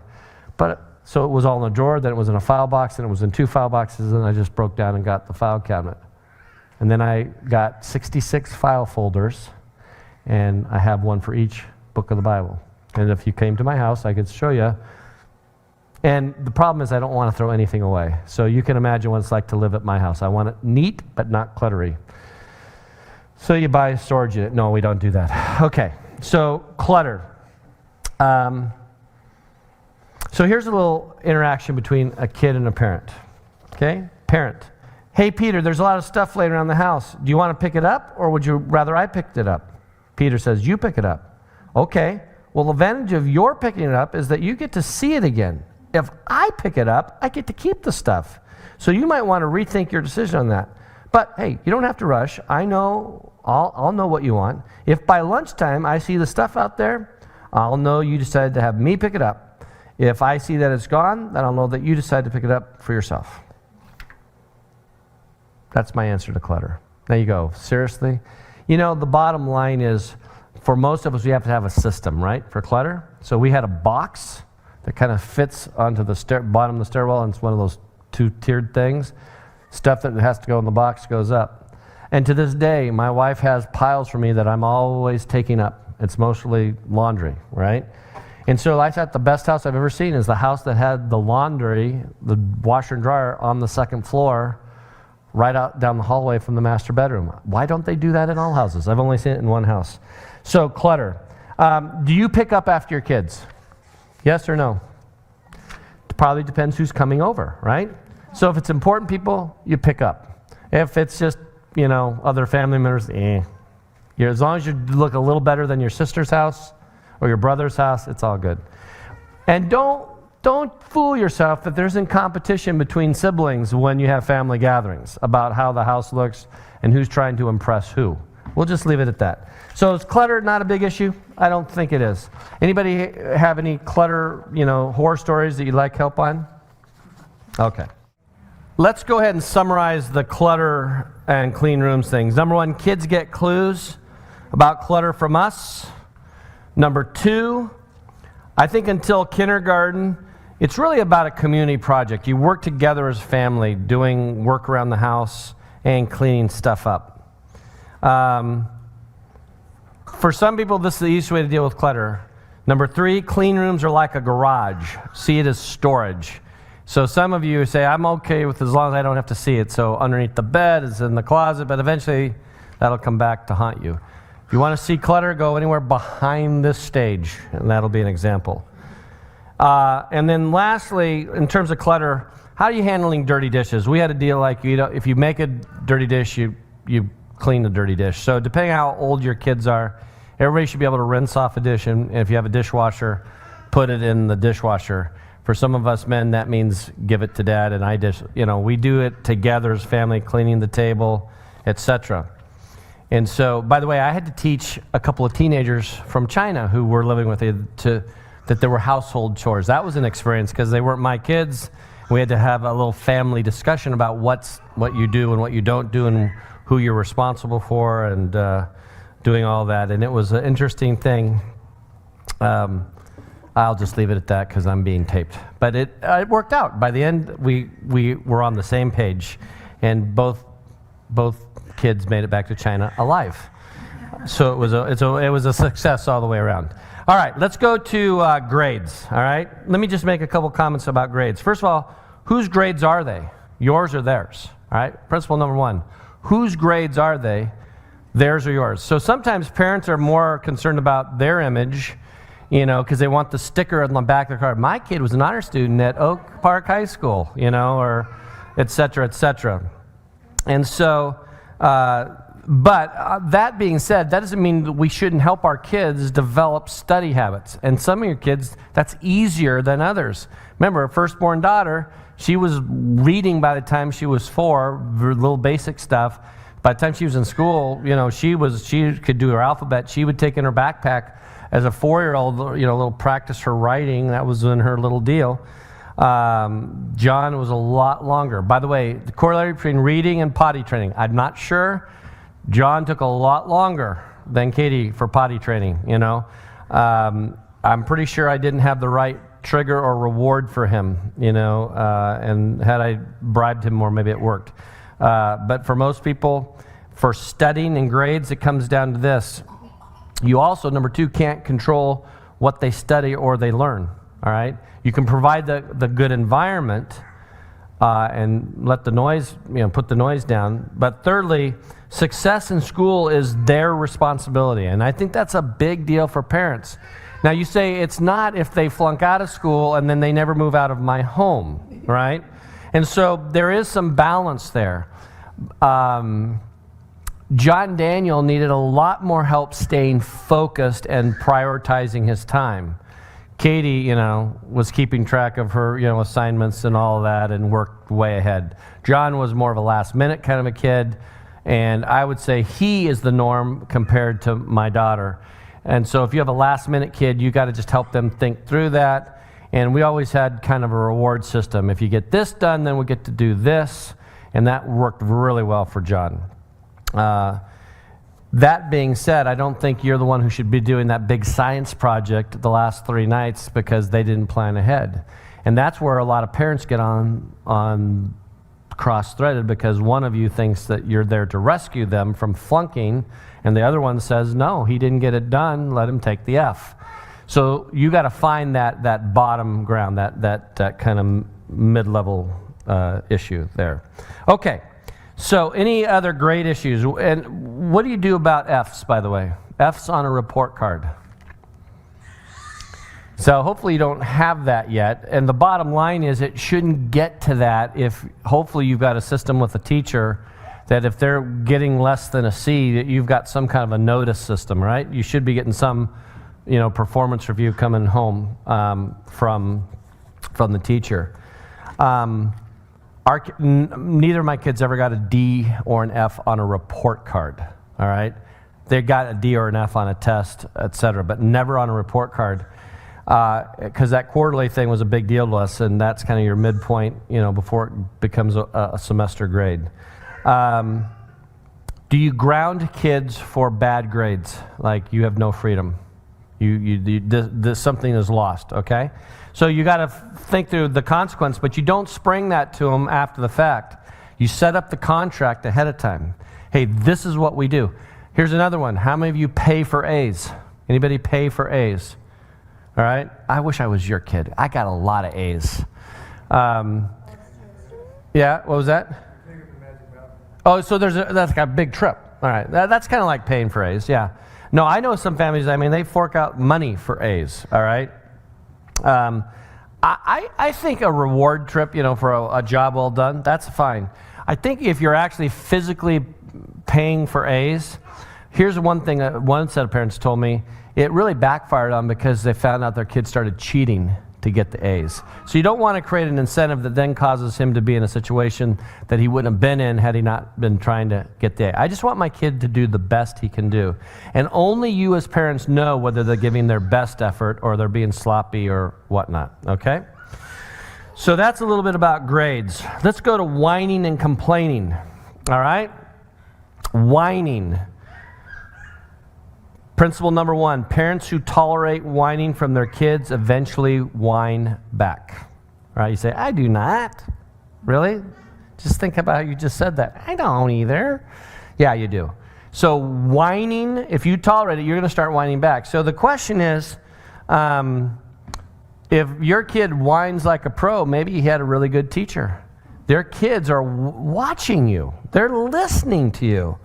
So it was all in a drawer, then it was in a file box, and it was in 2 file boxes, and I just broke down and got the file cabinet. And then I got 66 file folders, and I have one for each book of the Bible. And if you came to my house, I could show you. And the problem is I don't want to throw anything away. So you can imagine what it's like to live at my house. I want it neat, but not cluttery. So you buy a storage unit. No, we don't do that. Okay, so clutter. So here's a little interaction between a kid and a parent. Okay, parent. Hey, Peter, there's a lot of stuff laying around the house. Do you want to pick it up, or would you rather I picked it up? Peter says, you pick it up. Okay, well, the advantage of your picking it up is that you get to see it again. If I pick it up, I get to keep the stuff. So you might want to rethink your decision on that. But hey, you don't have to rush. I know, I'll know what you want. If by lunchtime I see the stuff out there, I'll know you decided to have me pick it up. If I see that it's gone, then I'll know that you decided to pick it up for yourself. That's my answer to clutter. There you go. Seriously? You know, the bottom line is, for most of us, we have to have a system, right, for clutter. So we had a box that kind of fits onto the bottom of the stairwell, and it's one of those 2-tiered things. Stuff that has to go in the box goes up. And to this day, my wife has piles for me that I'm always taking up. It's mostly laundry, right? And so I thought the best house I've ever seen is the house that had the laundry, the washer and dryer on the second floor, right out down the hallway from the master bedroom. Why don't they do that in all houses? I've only seen it in one house. So clutter. Do you pick up after your kids? Yes or no? It probably depends who's coming over, right? So if it's important people, you pick up. If it's just, other family members, as long as you look a little better than your sister's house or your brother's house, it's all good. And don't fool yourself that there's in competition between siblings when you have family gatherings about how the house looks and who's trying to impress who. We'll just leave it at that. So is clutter not a big issue? I don't think it is. Anybody have any clutter, horror stories that you'd like help on? Okay. Let's go ahead and summarize the clutter and clean rooms things. Number 1, kids get clues about clutter from us. Number 2, I think until kindergarten, it's really about a community project. You work together as a family, doing work around the house and cleaning stuff up. For some people, this is the easiest way to deal with clutter. Number 3, clean rooms are like a garage. See it as storage. So some of you say, I'm okay with as long as I don't have to see it. So underneath the bed, it's in the closet, but eventually that'll come back to haunt you. If you want to see clutter, go anywhere behind this stage, and that'll be an example. And then lastly, in terms of clutter, how are you handling dirty dishes? We had a deal like, if you make a dirty dish, you clean the dirty dish. So depending on how old your kids are, everybody should be able to rinse off a dish, and if you have a dishwasher, put it in the dishwasher. For some of us men, that means give it to dad, and we do it together as family, cleaning the table, etc. And so, by the way, I had to teach a couple of teenagers from China who were living with me that there were household chores. That was an experience because they weren't my kids. We had to have a little family discussion about what you do and what you don't do and who you're responsible for and doing all that. And it was an interesting thing. I'll just leave it at that because I'm being taped. But it worked out. By the end, we were on the same page, and both kids made it back to China alive. So it was a success all the way around. All right, let's go to grades. All right, let me just make a couple comments about grades. First of all, whose grades are they? Yours or theirs? All right, principle number 1. Whose grades are they? Theirs or yours? So sometimes parents are more concerned about their image, because they want the sticker on the back of the card. My kid was an honor student at Oak Park High School, or et cetera, et cetera. And so, but that being said, that doesn't mean that we shouldn't help our kids develop study habits. And some of your kids, that's easier than others. Remember, our firstborn daughter, she was reading by the time she was 4, little basic stuff. By the time she was in school, she could do her alphabet. She would take in her backpack as a 4-year-old, little practice her writing. That was in her little deal. John was a lot longer. By the way, the corollary between reading and potty training, I'm not sure. John took a lot longer than Katie for potty training, you know. I'm pretty sure I didn't have the right trigger or reward for him, you know, and had I bribed him more, maybe it worked. But for most people, for studying and grades, it comes down to this. You also, number 2, can't control what they study or they learn, all right? You can provide the good environment and let the noise, you know, put the noise down. But thirdly, success in school is their responsibility. And I think that's a big deal for parents. Now you say it's not if they flunk out of school and then they never move out of my home, right? And so there is some balance there. John Daniel needed a lot more help staying focused and prioritizing his time. Katie, you know, was keeping track of her, you know, assignments and all of that and worked way ahead. John was more of a last minute kind of a kid, and I would say he is the norm compared to my daughter. And so if you have a last minute kid, you got to just help them think through that. And we always had kind of a reward system. If you get this done, then we get to do this. And that worked really well for John. That being said, I don't think you're the one who should be doing that big science project the last 3 nights because they didn't plan ahead. And that's where a lot of parents get on cross-threaded, because one of you thinks that you're there to rescue them from flunking, and the other one says, no, he didn't get it done, let him take the F. So you got to find that bottom ground, that kind of mid-level issue there. Okay. So any other grade issues? And what do you do about Fs, by the way? Fs on a report card. So hopefully you don't have that yet. And the bottom line is it shouldn't get to that if hopefully you've got a system with a teacher that if they're getting less than a C, that you've got some kind of a notice system, right? You should be getting some, you know, performance review coming home from the teacher. Neither of my kids ever got a D or an F on a report card, all right? They got a D or an F on a test, et cetera, but never on a report card, because that quarterly thing was a big deal to us, and that's kind of your midpoint, you know, before it becomes a semester grade. Do you ground kids for bad grades? Like you have no freedom. Something is lost, okay? So you got to think through the consequence, but you don't spring that to them after the fact. You set up the contract ahead of time. Hey, this is what we do. Here's another one. How many of you pay for A's? Anybody pay for A's? All right? I wish I was your kid. I got a lot of A's. Yeah, what was that? Oh, so that's like a big trip. All right, that's kind of like paying for A's, yeah. No, I know some families, I mean, they fork out money for A's, all right? I think a reward trip, you know, for a job well done, that's fine. I think if you're actually physically paying for A's, here's one thing that one set of parents told me, it really backfired on because they found out their kids started cheating to get the A's. So you don't want to create an incentive that then causes him to be in a situation that he wouldn't have been in had he not been trying to get the A. I just want my kid to do the best he can do. And only you as parents know whether they're giving their best effort or they're being sloppy or whatnot, okay? So that's a little bit about grades. Let's go to whining and complaining, all right? Whining. Principle number 1, parents who tolerate whining from their kids eventually whine back. All right, you say, I do not. Really? Just think about how you just said that. I don't either. Yeah, you do. So whining, if you tolerate it, you're going to start whining back. So the question is, if your kid whines like a pro, maybe he had a really good teacher. Their kids are watching you. They're listening to you.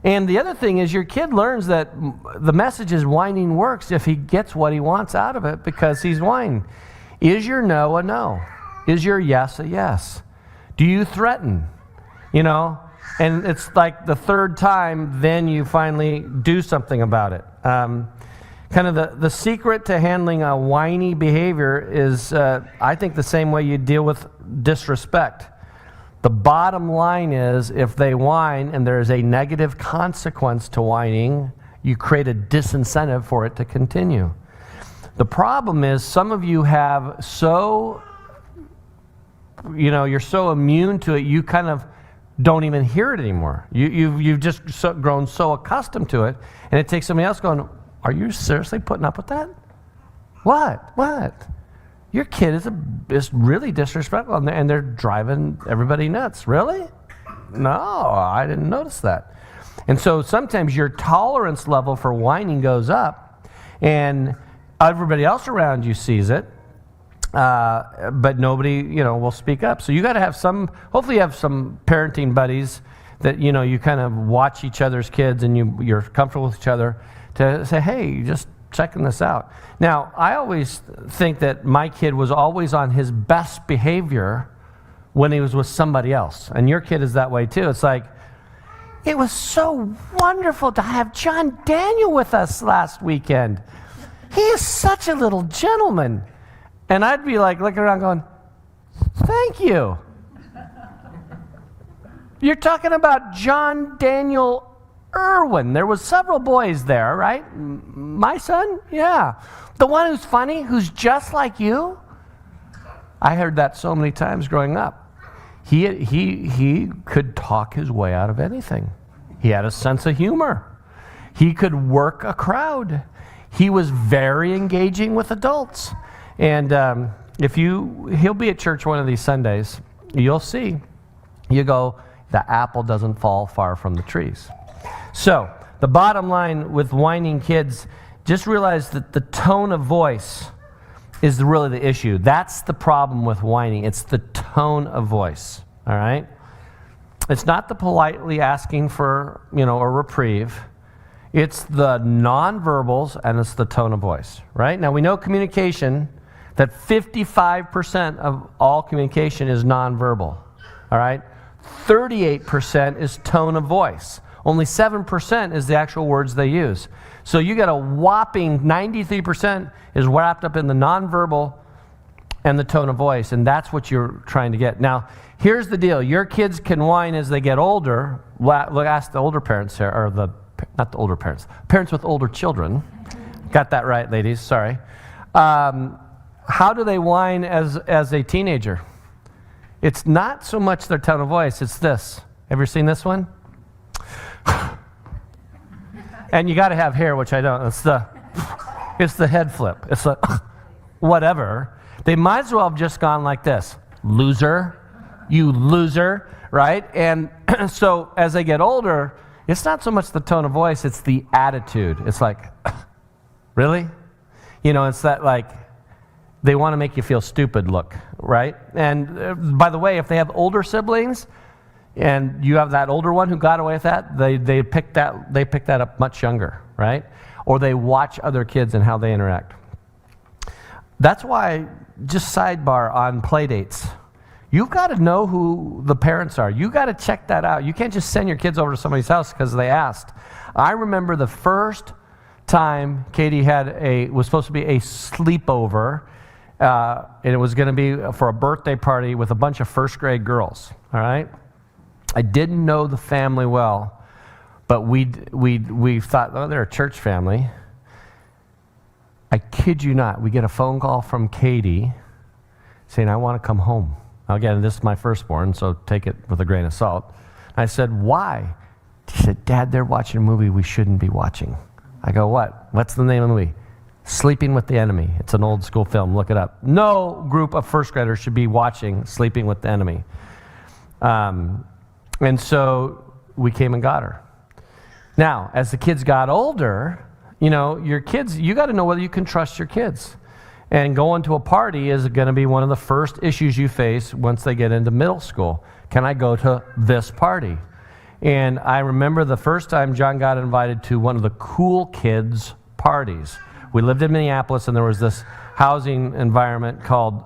And the other thing is your kid learns that the message is whining works if he gets what he wants out of it because he's whining. Is your no a no? Is your yes a yes? Do you threaten? You know, and it's like the third time, then you finally do something about it. Kind of the secret to handling a whiny behavior is, I think, the same way you deal with disrespect. The bottom line is, if they whine and there is a negative consequence to whining, you create a disincentive for it to continue. The problem is some of you have you're so immune to it, you kind of don't even hear it anymore. You've just grown so accustomed to it, and it takes somebody else going, are you seriously putting up with that? What? Your kid is really disrespectful, and they're driving everybody nuts. Really? No, I didn't notice that. And so sometimes your tolerance level for whining goes up, and everybody else around you sees it, but nobody, will speak up. So you got to have hopefully you have some parenting buddies that, you kind of watch each other's kids and you're comfortable with each other to say, hey, just checking this out. Now, I always think that my kid was always on his best behavior when he was with somebody else. And your kid is that way too. It's like, it was so wonderful to have John Daniel with us last weekend. He is such a little gentleman. And I'd be like looking around going, thank you. You're talking about John Daniel Erwin. There was several boys there, right? My son? Yeah. The one who's funny, who's just like you? I heard that so many times growing up. He could talk his way out of anything. He had a sense of humor. He could work a crowd. He was very engaging with adults. And he'll be at church one of these Sundays, you'll see. You go, the apple doesn't fall far from the trees. So, the bottom line with whining kids, just realize that the tone of voice is really the issue. That's the problem with whining. It's the tone of voice, all right? It's not the politely asking for, a reprieve. It's the nonverbals and it's the tone of voice, right? Now, we know communication, that 55% of all communication is nonverbal, all right? 38% is tone of voice. Only 7% is the actual words they use. So you got a whopping 93% is wrapped up in the nonverbal and the tone of voice, and that's what you're trying to get. Now, here's the deal. Your kids can whine as they get older. Ask the older parents here, or not the older parents, parents with older children. Got that right, ladies, sorry. How do they whine as a teenager? It's not so much their tone of voice, it's this. Have you ever seen this one? And you got to have hair, which I don't. It's the head flip. It's like, whatever. They might as well have just gone like this. Loser. You loser. Right? And so as they get older, it's not so much the tone of voice, it's the attitude. It's like, really? It's that like, they want to make you feel stupid look, right? And by the way, if they have older siblings, and you have that older one who got away with that, they pick that up much younger, right? Or they watch other kids and how they interact. That's why, just sidebar on play dates, you've got to know who the parents are. You got to check that out. You can't just send your kids over to somebody's house because they asked. I remember the first time Katie was supposed to be a sleepover, and it was going to be for a birthday party with a bunch of first grade girls, all right? I didn't know the family well, but we thought, oh, they're a church family. I kid you not, we get a phone call from Katie saying, I want to come home. Now, again, this is my firstborn, so take it with a grain of salt. I said, why? She said, Dad, they're watching a movie we shouldn't be watching. I go, what? What's the name of the movie? Sleeping with the Enemy. It's an old school film. Look it up. No group of first graders should be watching Sleeping with the Enemy. And so we came and got her. Now, as the kids got older, your kids, you got to know whether you can trust your kids. And going to a party is going to be one of the first issues you face once they get into middle school. Can I go to this party? And I remember the first time John got invited to one of the cool kids' parties. We lived in Minneapolis, and there was this housing environment called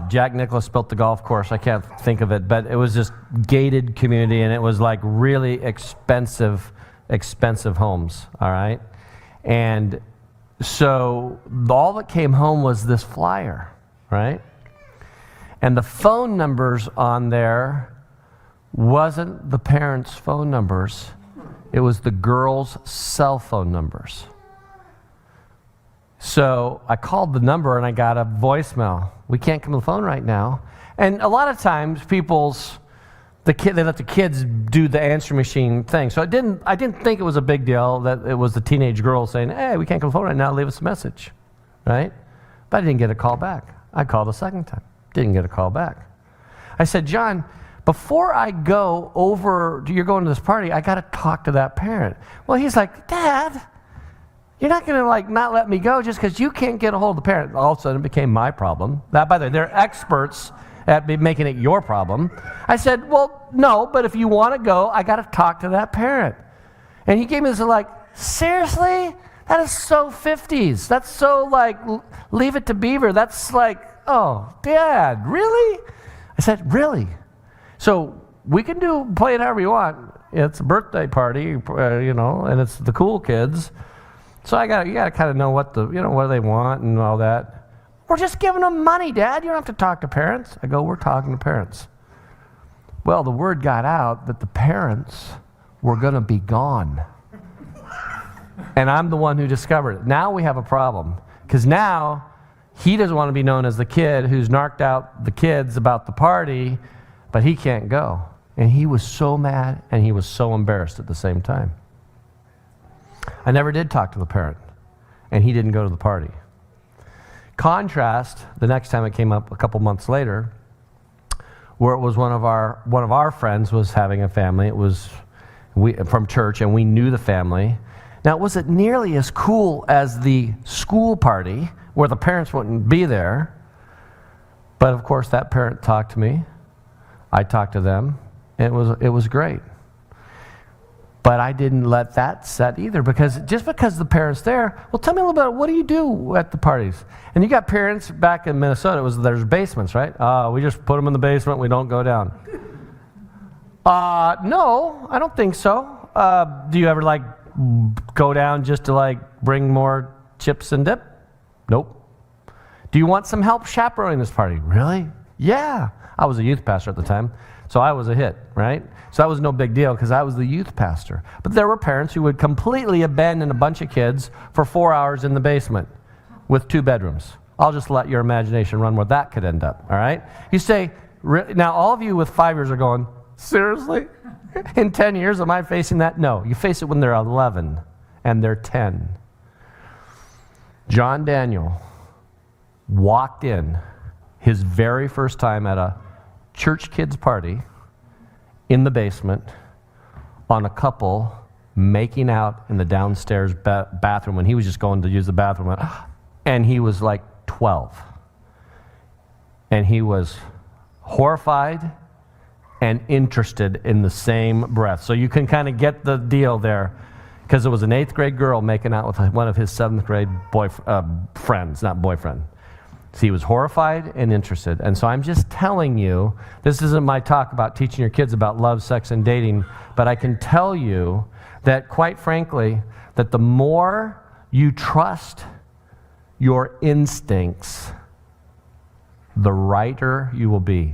Jack Nicklaus built the golf course. I can't think of it, but it was this gated community, and it was like really expensive homes, all right? And so all that came home was this flyer, right? And the phone numbers on there wasn't the parents' phone numbers. It was the girls' cell phone numbers. So I called the number and I got a voicemail. We can't come to the phone right now. And a lot of times they let the kids do the answering machine thing. So I didn't think it was a big deal that it was the teenage girl saying, hey, we can't come to the phone right now, leave us a message, right? But I didn't get a call back. I called a second time, didn't get a call back. I said, John, before I go over, you're going to this party, I got to talk to that parent. Well, he's like, Dad, you're not going to not let me go just because you can't get a hold of the parent. All of a sudden it became my problem. By the way, they're experts at making it your problem. I said, well, no, but if you want to go, I got to talk to that parent. And he gave me this seriously? That is so 50s. That's so leave it to Beaver. That's oh, Dad, really? I said, really? So we can play it however you want. It's a birthday party, and it's the cool kids. So you got to kind of know what what they want and all that. We're just giving them money, Dad. You don't have to talk to parents. I go, we're talking to parents. Well, the word got out that the parents were going to be gone. And I'm the one who discovered it. Now we have a problem. Because now he doesn't want to be known as the kid who's narked out the kids about the party, but he can't go. And he was so mad and he was so embarrassed at the same time. I never did talk to the parent, and he didn't go to the party. Contrast, the next time it came up a couple months later, where it was one of our friends was having a family. It was from church, and we knew the family. Now, it wasn't nearly as cool as the school party, where the parents wouldn't be there. But of course, that parent talked to me. I talked to them. It was great. But I didn't let that set either, because the parents there, well, tell me a little bit, what do you do at the parties? And you got parents back in Minnesota, there's basements, right? We just put them in the basement, we don't go down. No, I don't think so. Do you ever go down just to bring more chips and dip? Nope. Do you want some help chaperoning this party? Really? Yeah. I was a youth pastor at the time, so I was a hit, right? So that was no big deal because I was the youth pastor. But there were parents who would completely abandon a bunch of kids for 4 hours in the basement with 2 bedrooms. I'll just let your imagination run where that could end up, all right? You say, now all of you with 5 years are going, seriously? In 10 years, am I facing that? No, you face it when they're 11 and they're 10. John Daniel walked in his very first time at a church kids party in the basement on a couple making out in the downstairs bathroom when he was just going to use the bathroom. And he was 12. And he was horrified and interested in the same breath. So you can kind of get the deal there, because it was an 8th grade girl making out with one of his 7th grade friends, not boyfriend. So he was horrified and interested. And so I'm just telling you, this isn't my talk about teaching your kids about love, sex, and dating, but I can tell you that, quite frankly, that the more you trust your instincts, the righter you will be.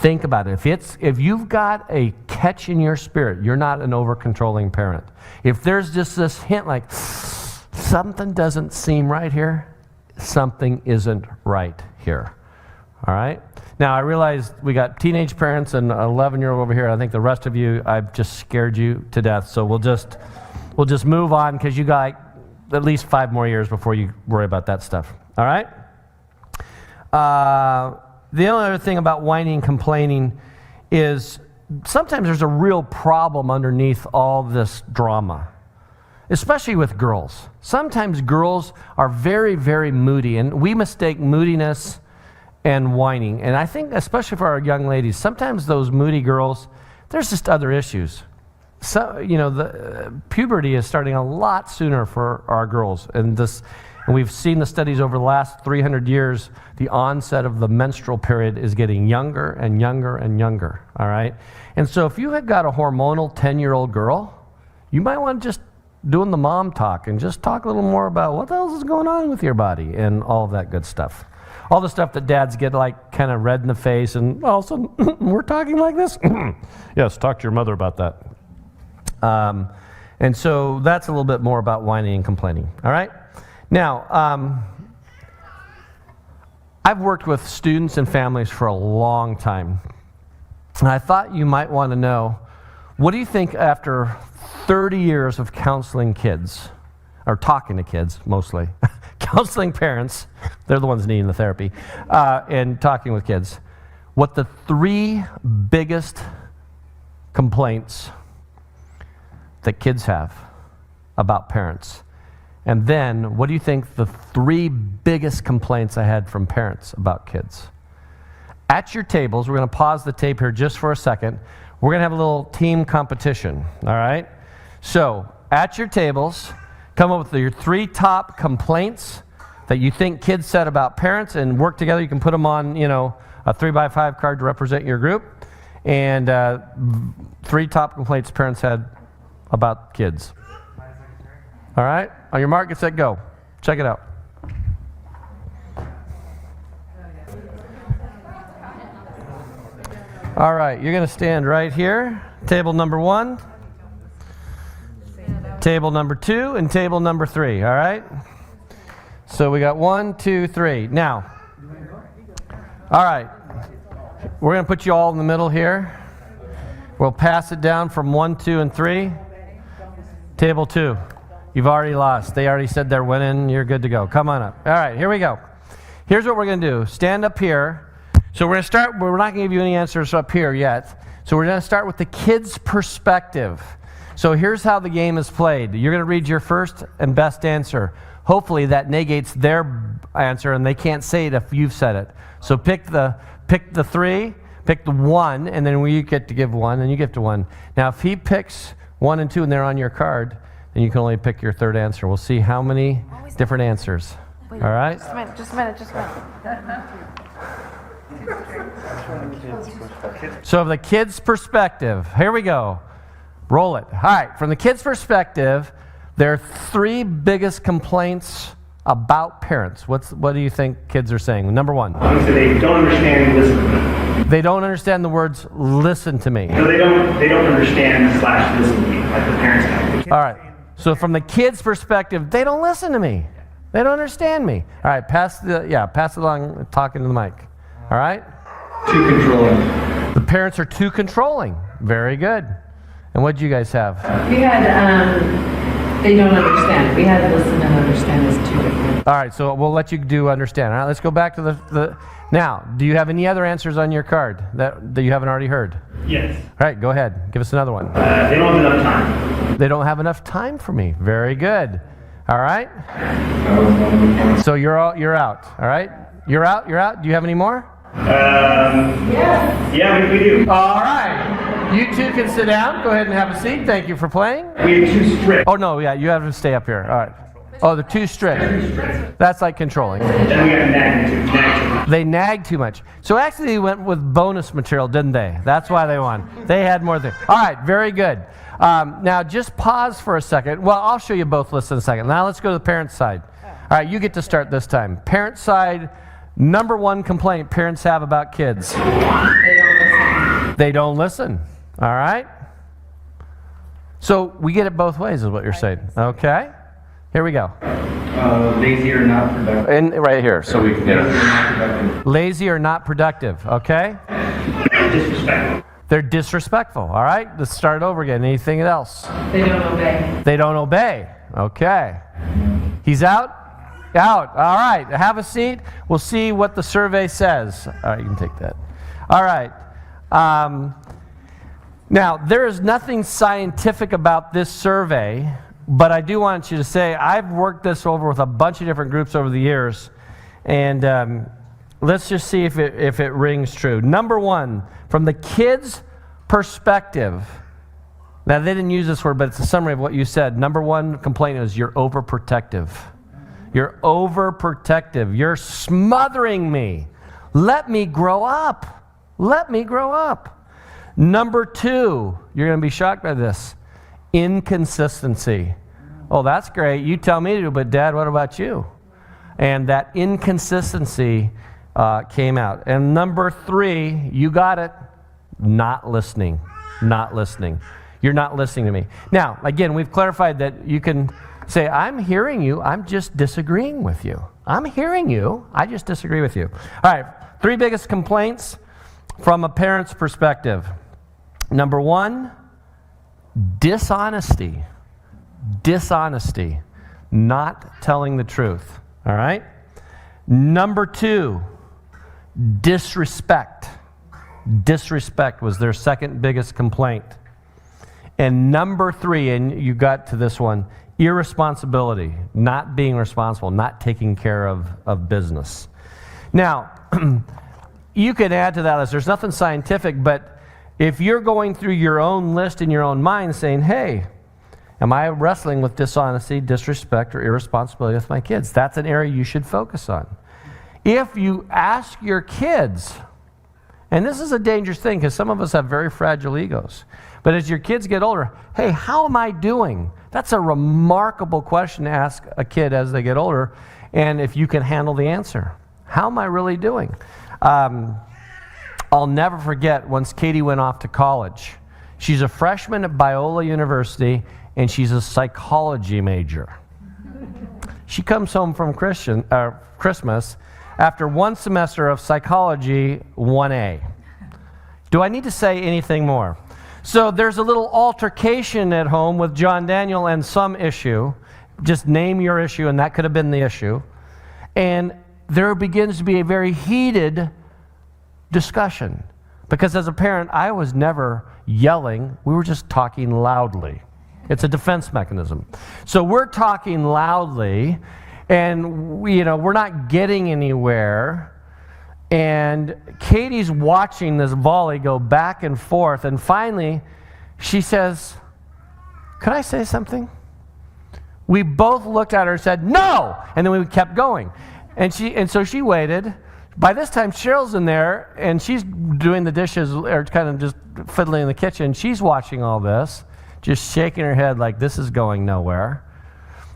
Think about it. If you've got a catch in your spirit, you're not an over-controlling parent. If there's just this hint something doesn't seem right here, something isn't right here. All right? Now, I realize we got teenage parents and an 11-year-old over here. I think the rest of you, I've just scared you to death. So we'll just move on, because you got at least 5 more years before you worry about that stuff. All right? The only other thing about whining and complaining is sometimes there's a real problem underneath all this drama, especially with girls. Sometimes girls are very, very moody, and we mistake moodiness and whining. And I think, especially for our young ladies, sometimes those moody girls, there's just other issues. So, the puberty is starting a lot sooner for our girls, and we've seen the studies over the last 300 years. The onset of the menstrual period is getting younger and younger and younger. All right, and so if you have got a hormonal 10-year-old girl, you might want to just doing the mom talk and just talk a little more about what else is going on with your body and all of that good stuff. All the stuff that dads get kind of red in the face, and all of a sudden, we're talking like this? Yes, talk to your mother about that. And so that's a little bit more about whining and complaining. All right? Now, I've worked with students and families for a long time. And I thought you might want to know, what do you think after 30 years of counseling kids, or talking to kids mostly, counseling parents, they're the ones needing the therapy, and talking with kids, what the 3 biggest complaints that kids have about parents? And then, what do you think the 3 biggest complaints I had from parents about kids? At your tables, we're going to pause the tape here just for a second. We're going to have a little team competition, all right? So, at your tables, come up with your 3 top complaints that you think kids said about parents, and work together. You can put them on, a 3x5 card to represent your group. And 3 top complaints parents had about kids. All right? On your mark, get set, go. Check it out. All right, you're going to stand right here. Table number 1, table number 2, and table number 3, all right? So we got 1, 2, 3. Now, all right, we're going to put you all in the middle here. We'll pass it down from 1, 2, and 3. Table 2. You've already lost. They already said they're winning. You're good to go. Come on up. All right, here we go. Here's what we're going to do. Stand up here. So we're going to start. We're not going to give you any answers up here yet. So we're going to start with the kids' perspective. So here's how the game is played. You're going to read your first and best answer. Hopefully that negates their answer, and they can't say it if you've said it. So pick the 3, pick the 1, and then we get to give 1, and you give to 1. Now, if he picks 1 and 2, and they're on your card, then you can only pick your third answer. We'll see how many different answers. Wait, all right? Just a minute. So the kid's perspective, here we go. Roll it. All right, from the kid's perspective, there are 3 biggest complaints about parents. What do you think kids are saying? Number 1. So they don't understand listen to me. They don't understand the words listen to me. No, they don't understand / listen to me like the parents have. All right. So from the kid's perspective, they don't listen to me. They don't understand me. All right, pass it along, talking to the mic. All right? Too controlling. The parents are too controlling. Very good. And what did you guys have? We had, they don't understand. We had listen and understand as 2 different. All right, so we'll let you do understand. All right, let's go back to the now, do you have any other answers on your card that you haven't already heard? Yes. All right, go ahead. Give us another one. They don't have enough time. They don't have enough time for me. Very good. All right? So you're out. All right? You're out. Do you have any more? Yeah, we do. All right. You two can sit down. Go ahead and have a seat. Thank you for playing. We have too strict. Oh, no, yeah, you have to stay up here. All right. Oh, they're too strict. That's like controlling. Then we got nag too. They nagged too much. So actually they went with bonus material, didn't they? That's why they won. They had more things. All right, very good. Now just pause for a second. Well, I'll show you both lists in a second. Now let's go to the parent side. All right, you get to start this time. Parent side, number 1 complaint parents have about kids. They don't listen. All right? So we get it both ways is what you're saying. Okay? Here we go. Lazy or not productive. And right here. So we can get Productive. lazy or not productive. Okay? Disrespectful. They're disrespectful. All right? Let's start over again. Anything else? They don't obey. They don't obey. Okay. He's out? Out. All right. Have a seat. We'll see what the survey says. All right, you can take that. All right. Now, there is nothing scientific about this survey, but I do want you to say I've worked this over with a bunch of different groups over the years, and let's just see if it rings true. Number 1, from the kids' perspective. Now, they didn't use this word, but it's a summary of what you said. Number 1 complaint is you're overprotective. You're overprotective. You're smothering me. Let me grow up. Let me grow up. Number 2, you're going to be shocked by this. Inconsistency. Oh, that's great. You tell me to, but Dad, what about you? And that inconsistency came out. And number 3, you got it. Not listening. Not listening. You're not listening to me. Now, again, we've clarified that you can Say, I'm hearing you, I'm just disagreeing with you. I'm hearing you, I just disagree with you. All right, 3 biggest complaints from a parent's perspective. Number 1, dishonesty. Dishonesty. Not telling the truth. All right? Number 2, disrespect. Disrespect was their second biggest complaint. And number 3, and you got to this one, irresponsibility. Not being responsible, not taking care of business. Now, you can add to that as there's nothing scientific, but if you're going through your own list in your own mind saying, hey, am I wrestling with dishonesty, disrespect, or irresponsibility with my kids? That's an area you should focus on. If you ask your kids, and this is a dangerous thing because some of us have very fragile egos, but as your kids get older, hey, how am I doing? That's a remarkable question to ask a kid as they get older, and if you can handle the answer. How am I really doing? I'll never forget once Katie went off to college. She's a freshman at Biola University, and she's a psychology major. She comes home from Christmas after 1 semester of psychology 1A. Do I need to say anything more? So there's a little altercation at home with John Daniel and some issue. Just name your issue, and that could have been the issue. And there begins to be a very heated discussion. Because as a parent, I was never yelling. We were just talking loudly. It's a defense mechanism. So we're talking loudly, and we're not getting anywhere. And Katie's watching this volley go back and forth, and finally she says, "Can I say something?" We both looked at her and said, "No!" And then we kept going. And so she waited. By this time, Cheryl's in there, and she's doing the dishes, or kind of just fiddling in the kitchen. She's watching all this, just shaking her head like this is going nowhere.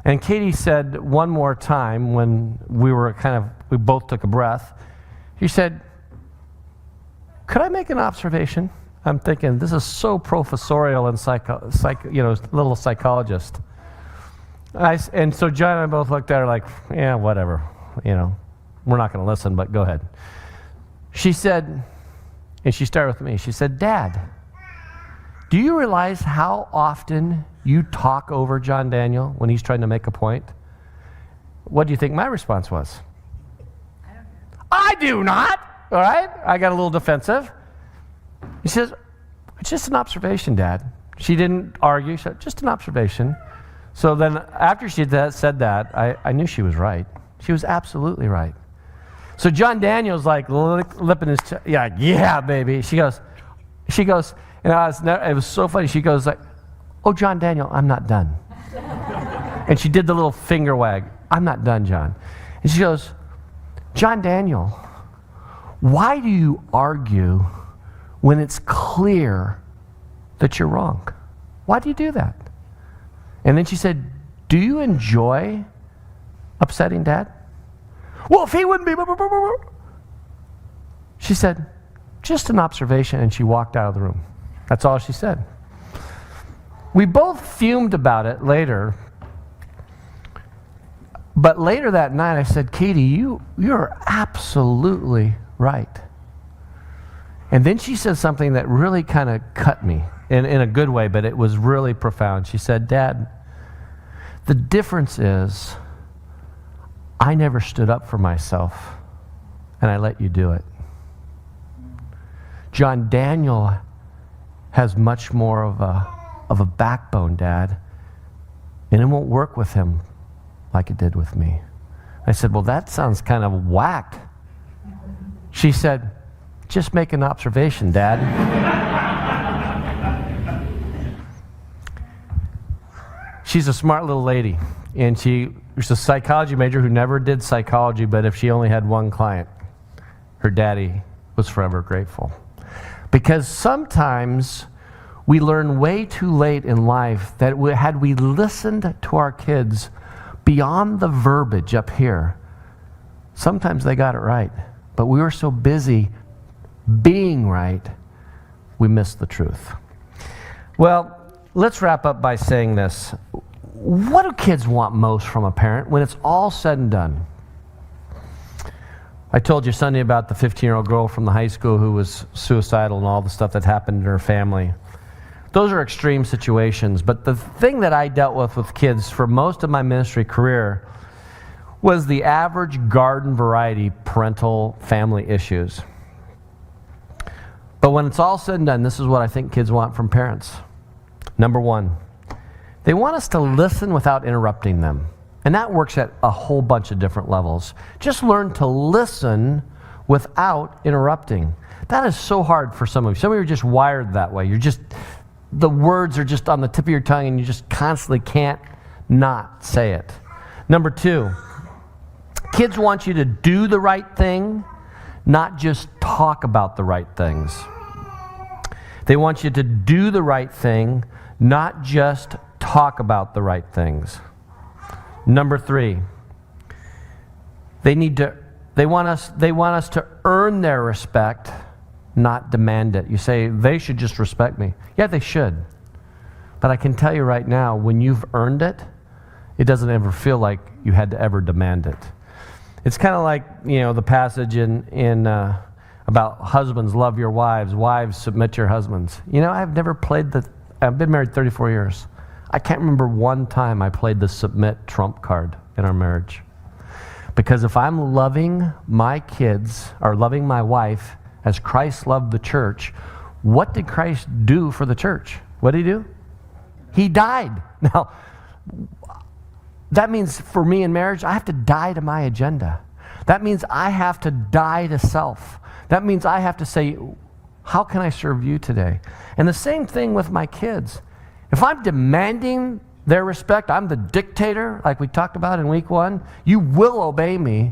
And Katie said one more time when we both took a breath. She said, "Could I make an observation?" I'm thinking, this is so professorial and little psychologist. And so John and I both looked at her like, yeah, whatever, we're not going to listen, but go ahead. She said, and she started with me, she said, "Dad, do you realize how often you talk over John Daniel when he's trying to make a point?" What do you think my response was? I do not. All right? I got a little defensive. He says, "It's just an observation, Dad." She didn't argue. She said, "Just an observation." So then after she said that, I knew she was right. She was absolutely right. So John Daniel's like lipping his chest. Yeah, baby. She goes, and it was so funny. She goes like, "Oh, John Daniel, I'm not done." And she did the little finger wag. "I'm not done, John." And she goes, "John Daniel, why do you argue when it's clear that you're wrong? Why do you do that?" And then she said, "Do you enjoy upsetting Dad?" "Well, if he wouldn't be..." She said, "Just an observation," and she walked out of the room. That's all she said. We both fumed about it later. But later that night, I said, "Katie, you're absolutely right." And then she said something that really kind of cut me in a good way, but it was really profound. She said, "Dad, the difference is I never stood up for myself, and I let you do it. John Daniel has much more of a backbone, Dad, and it won't work with him like it did with me." I said, "Well, that sounds kind of whacked." She said, "Just make an observation, Dad." She's a smart little lady, and she's a psychology major who never did psychology, but if she only had one client, her daddy was forever grateful. Because sometimes we learn way too late in life that had we listened to our kids beyond the verbiage up here, sometimes they got it right. But we were so busy being right, we missed the truth. Well, let's wrap up by saying this. what do kids want most from a parent when it's all said and done? I told you Sunday about the 15-year-old girl from the high school who was suicidal and all the stuff that happened in her family. Those are extreme situations, but the thing that I dealt with kids for most of my ministry career was the average garden variety parental family issues. But when it's all said and done, this is what I think kids want from parents. Number one, they want us to listen without interrupting them. And that works at a whole bunch of different levels. Just learn to listen without interrupting. That is so hard for some of you. Some of you are just wired that way. The words are just on the tip of your tongue and you just constantly can't not say it. Number two, kids want you to do the right thing, not just talk about the right things. They want you to do the right thing, not just talk about the right things. Number three, they want us to earn their respect, not demand it. You say, they should just respect me. Yeah, they should. But I can tell you right now, when you've earned it, it doesn't ever feel like you had to ever demand it. It's kind of like, the passage in about husbands, love your wives, wives, submit to your husbands. I've been married 34 years. I can't remember one time I played the submit trump card in our marriage. Because if I'm loving my kids or loving my wife as Christ loved the church, what did Christ do for the church? What did he do? He died. Now, that means for me in marriage, I have to die to my agenda. That means I have to die to self. That means I have to say, how can I serve you today? And the same thing with my kids. If I'm demanding their respect, I'm the dictator, like we talked about in week 1, you will obey me.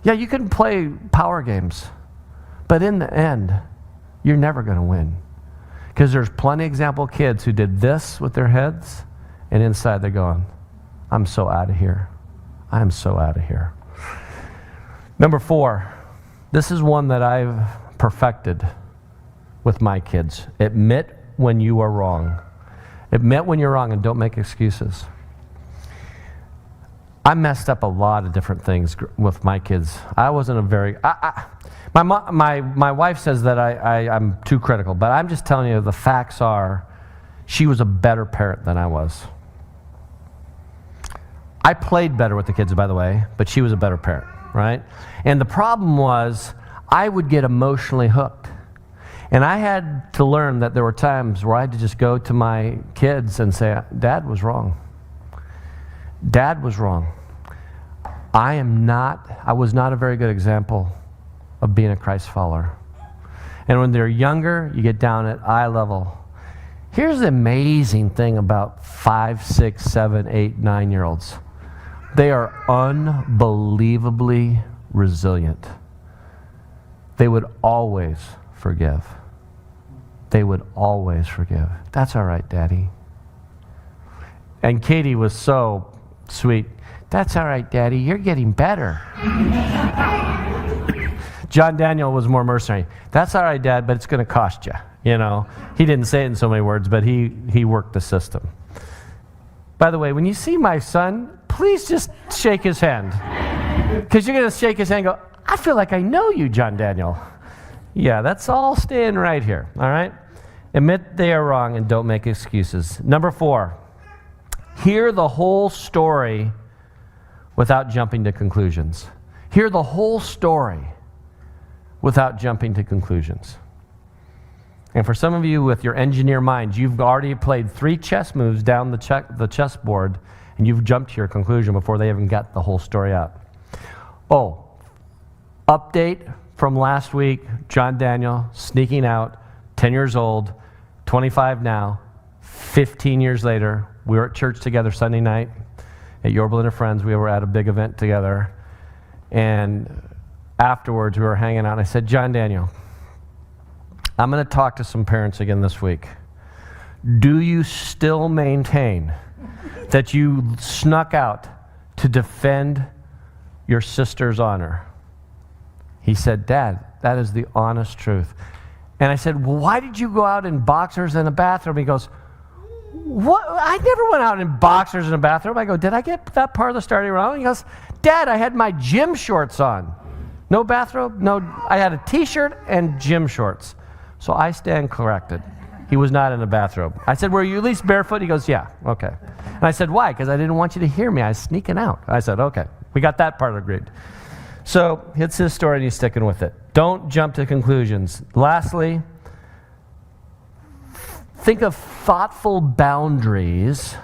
Yeah, you can play power games, but in the end, you're never going to win. Because there's plenty of example kids who did this with their heads, and inside they're going, I'm so out of here. I'm so out of here. Number 4, this is one that I've perfected with my kids. Admit when you are wrong. Admit when you're wrong and don't make excuses. I messed up a lot of different things with my kids. I wasn't a very... My wife says that I'm too critical, but I'm just telling you the facts are she was a better parent than I was. I played better with the kids, by the way, but she was a better parent, right? And the problem was I would get emotionally hooked. And I had to learn that there were times where I had to just go to my kids and say, Dad was wrong. Dad was wrong. I was not a very good example of being a Christ follower. And when they're younger, you get down at eye level. Here's the amazing thing about 5, 6, 7, 8, 9-year-olds. They are unbelievably resilient. They would always forgive. They would always forgive. That's all right, Daddy. And Katie was so sweet. That's all right, Daddy. You're getting better. John Daniel was more mercenary. That's all right, Dad, but it's going to cost you. He didn't say it in so many words, but he worked the system. By the way, when you see my son, please just shake his hand. Because you're going to shake his hand and go, I feel like I know you, John Daniel. Yeah, that's all staying right here, all right? Admit they are wrong and don't make excuses. Number 4, hear the whole story without jumping to conclusions. Hear the whole story without jumping to conclusions. And for some of you with your engineer minds, you've already played 3 chess moves down the chessboard, and you've jumped to your conclusion before they even got the whole story out. Oh, update from last week, John Daniel sneaking out, 10 years old, 25 now, 15 years later. We were at church together Sunday night at Yorba and Friends. We were at a big event together. And afterwards, we were hanging out, and I said, John Daniel, I'm going to talk to some parents again this week. Do you still maintain that you snuck out to defend your sister's honor? He said, Dad, that is the honest truth. And I said, well, why did you go out in boxers in a bathroom? He goes, what? I never went out in boxers in a bathroom. I go, did I get that part of the story wrong? He goes, Dad, I had my gym shorts on. No bathrobe, no, I had a t-shirt and gym shorts. So I stand corrected. He was not in a bathrobe. I said, were you at least barefoot? He goes, yeah, okay. And I said, why? Because I didn't want you to hear me. I was sneaking out. I said, okay, we got that part agreed. So it's his story and he's sticking with it. Don't jump to conclusions. Lastly, think of thoughtful boundaries,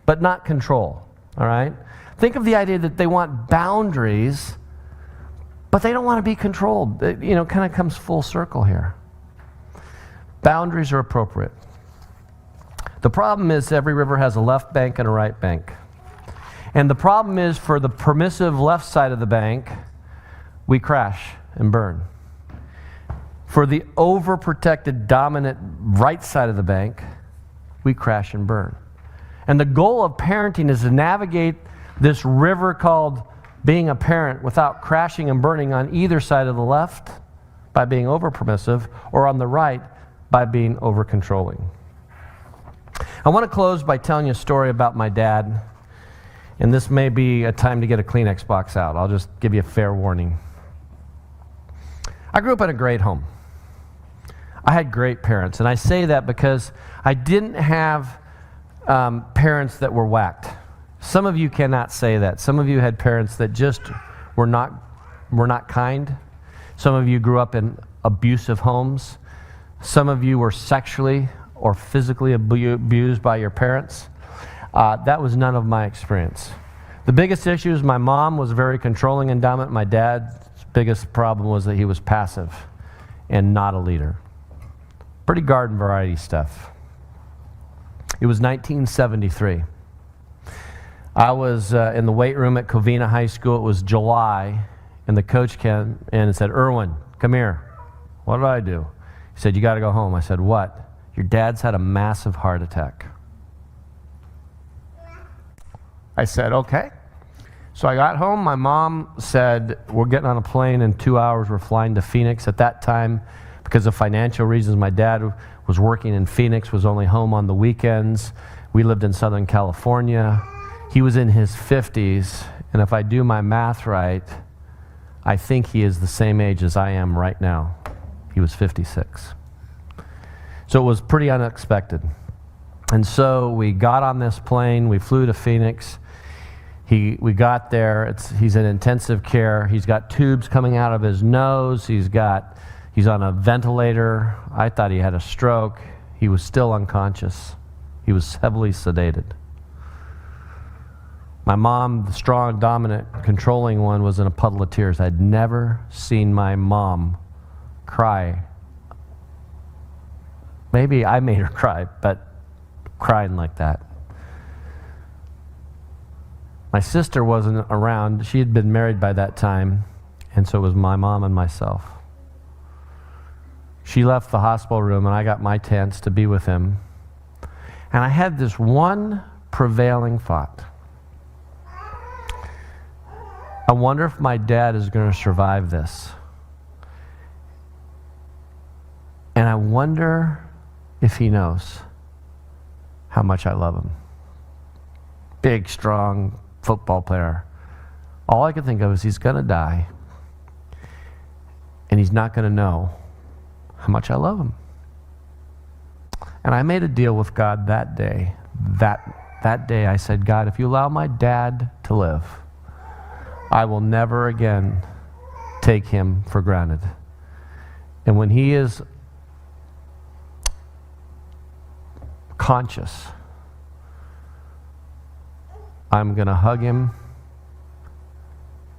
but not control, all right? Think of the idea that they want boundaries, but they don't want to be controlled. It, kind of comes full circle here. Boundaries are appropriate. The problem is every river has a left bank and a right bank. And the problem is for the permissive left side of the bank, we crash and burn. For the overprotected, dominant right side of the bank, we crash and burn. And the goal of parenting is to navigate this river called being a parent without crashing and burning on either side of the left by being over-permissive, or on the right by being over-controlling. I want to close by telling you a story about my dad, and this may be a time to get a Kleenex box out. I'll just give you a fair warning. I grew up in a great home. I had great parents, and I say that because I didn't have parents that were whacked. Some of you cannot say that. Some of you had parents that just were not kind. Some of you grew up in abusive homes. Some of you were sexually or physically abused by your parents. That was none of my experience. The biggest issue is my mom was very controlling and dominant. My dad's biggest problem was that he was passive and not a leader. Pretty garden variety stuff. It was 1973. I was in the weight room at Covina High School. It was July, and the coach came in and said, Erwin, come here. What did I do? He said, you got to go home. I said, what? Your dad's had a massive heart attack. I said, okay. So I got home. My mom said, we're getting on a plane in 2 hours. We're flying to Phoenix. At that time, because of financial reasons, my dad was working in Phoenix, was only home on the weekends. We lived in Southern California. He was in his 50s, and if I do my math right, I think he is the same age as I am right now. He was 56. So it was pretty unexpected. And so we got on this plane, we flew to Phoenix. We got there, he's in intensive care. He's got tubes coming out of his nose. He's on a ventilator. I thought he had a stroke. He was still unconscious. He was heavily sedated. My mom, the strong, dominant, controlling one, was in a puddle of tears. I'd never seen my mom cry. Maybe I made her cry, but crying like that. My sister wasn't around. She had been married by that time, and so it was my mom and myself. She left the hospital room, and I got my tents to be with him. And I had this one prevailing thought. I wonder if my dad is going to survive this. And I wonder if he knows how much I love him. Big, strong football player. All I could think of is he's going to die, and he's not going to know how much I love him. And I made a deal with God that day. That day I said, God, if you allow my dad to live, I will never again take him for granted. And when he is conscious, I'm going to hug him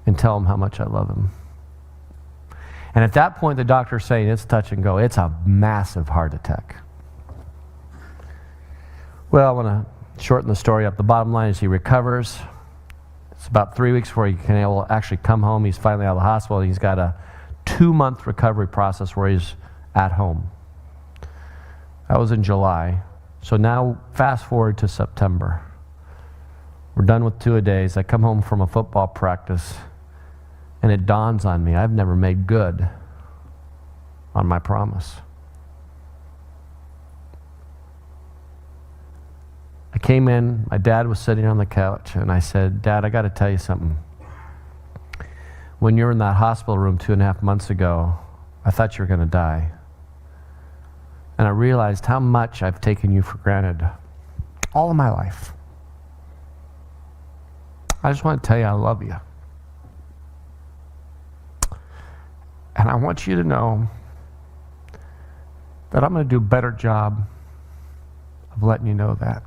and tell him how much I love him. And at that point, the doctor's saying it's touch and go. It's a massive heart attack. Well, I want to shorten the story up. The bottom line is he recovers. It's about 3 weeks before he can actually come home. He's finally out of the hospital. He's got a 2-month recovery process where he's at home. That was in July. So now fast forward to September. We're done with 2-a-days. I come home from a football practice, and it dawns on me, I've never made good on my promise. came in, my dad was sitting on the couch, and I said, Dad, I got to tell you something. When you were in that hospital room 2.5 months ago, I thought you were going to die. And I realized how much I've taken you for granted all of my life. I just want to tell you I love you. And I want you to know that I'm going to do a better job of letting you know that.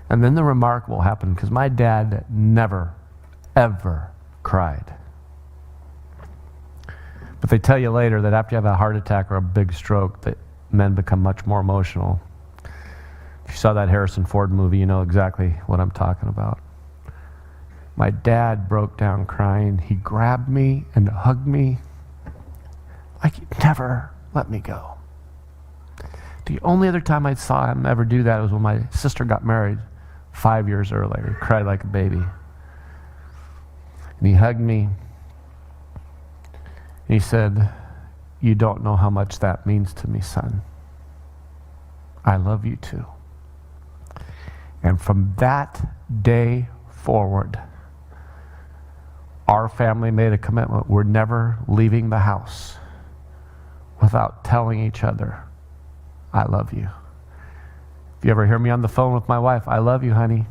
And then the remark will happen, because my dad never, ever cried. But they tell you later that after you have a heart attack or a big stroke, that men become much more emotional. If you saw that Harrison Ford movie, you know exactly what I'm talking about. My dad broke down crying. He grabbed me and hugged me like he'd never let me go. The only other time I saw him ever do that was when my sister got married 5 years earlier. He cried like a baby. And he hugged me. And he said, "You don't know how much that means to me, son. I love you too." And from that day forward, our family made a commitment. We're never leaving the house without telling each other, I love you. If you ever hear me on the phone with my wife, I love you, honey.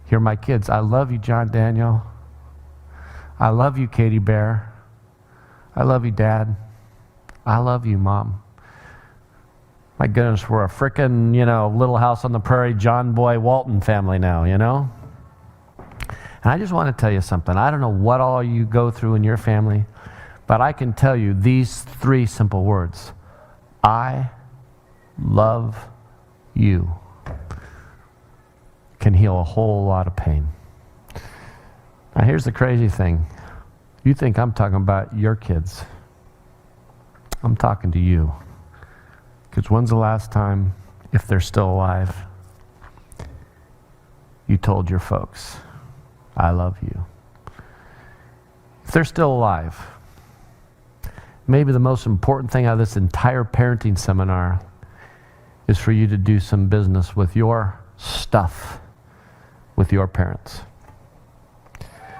Hear my kids, I love you, John Daniel. I love you, Katie Bear. I love you, Dad. I love you, Mom. My goodness, we're a frickin', Little House on the Prairie, John Boy Walton family now, And I just want to tell you something. I don't know what all you go through in your family, but I can tell you these 3 simple words. I love you. Can heal a whole lot of pain. Now here's the crazy thing. You think I'm talking about your kids. I'm talking to you. Because when's the last time, if they're still alive, you told your folks, I love you? If they're still alive, maybe the most important thing out of this entire parenting seminar is for you to do some business with your stuff, with your parents.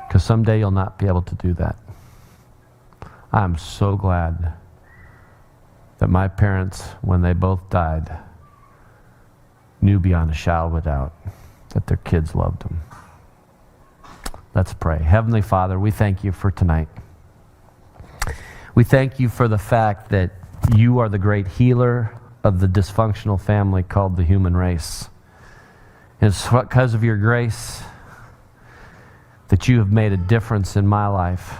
Because someday you'll not be able to do that. I'm so glad that my parents, when they both died, knew beyond a shadow of a doubt that their kids loved them. Let's pray. Heavenly Father, we thank you for tonight. We thank you for the fact that you are the great healer of the dysfunctional family called the human race. And it's because of your grace that you have made a difference in my life.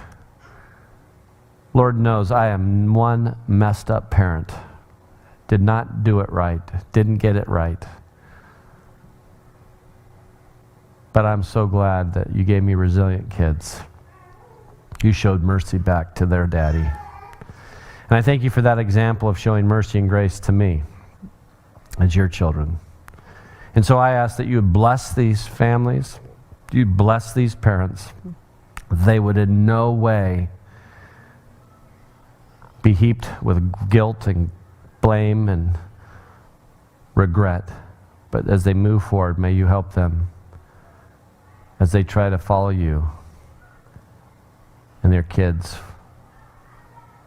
Lord knows I am one messed up parent. Did not do it right. Didn't get it right. But I'm so glad that you gave me resilient kids. You showed mercy back to their daddy. And I thank you for that example of showing mercy and grace to me as your children. And so I ask that you would bless these families, you bless these parents. They would in no way be heaped with guilt and blame and regret. But as they move forward, may you help them as they try to follow you and their kids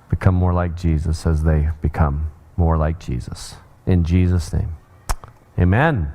become more like Jesus as they become more like Jesus. In Jesus' name, amen.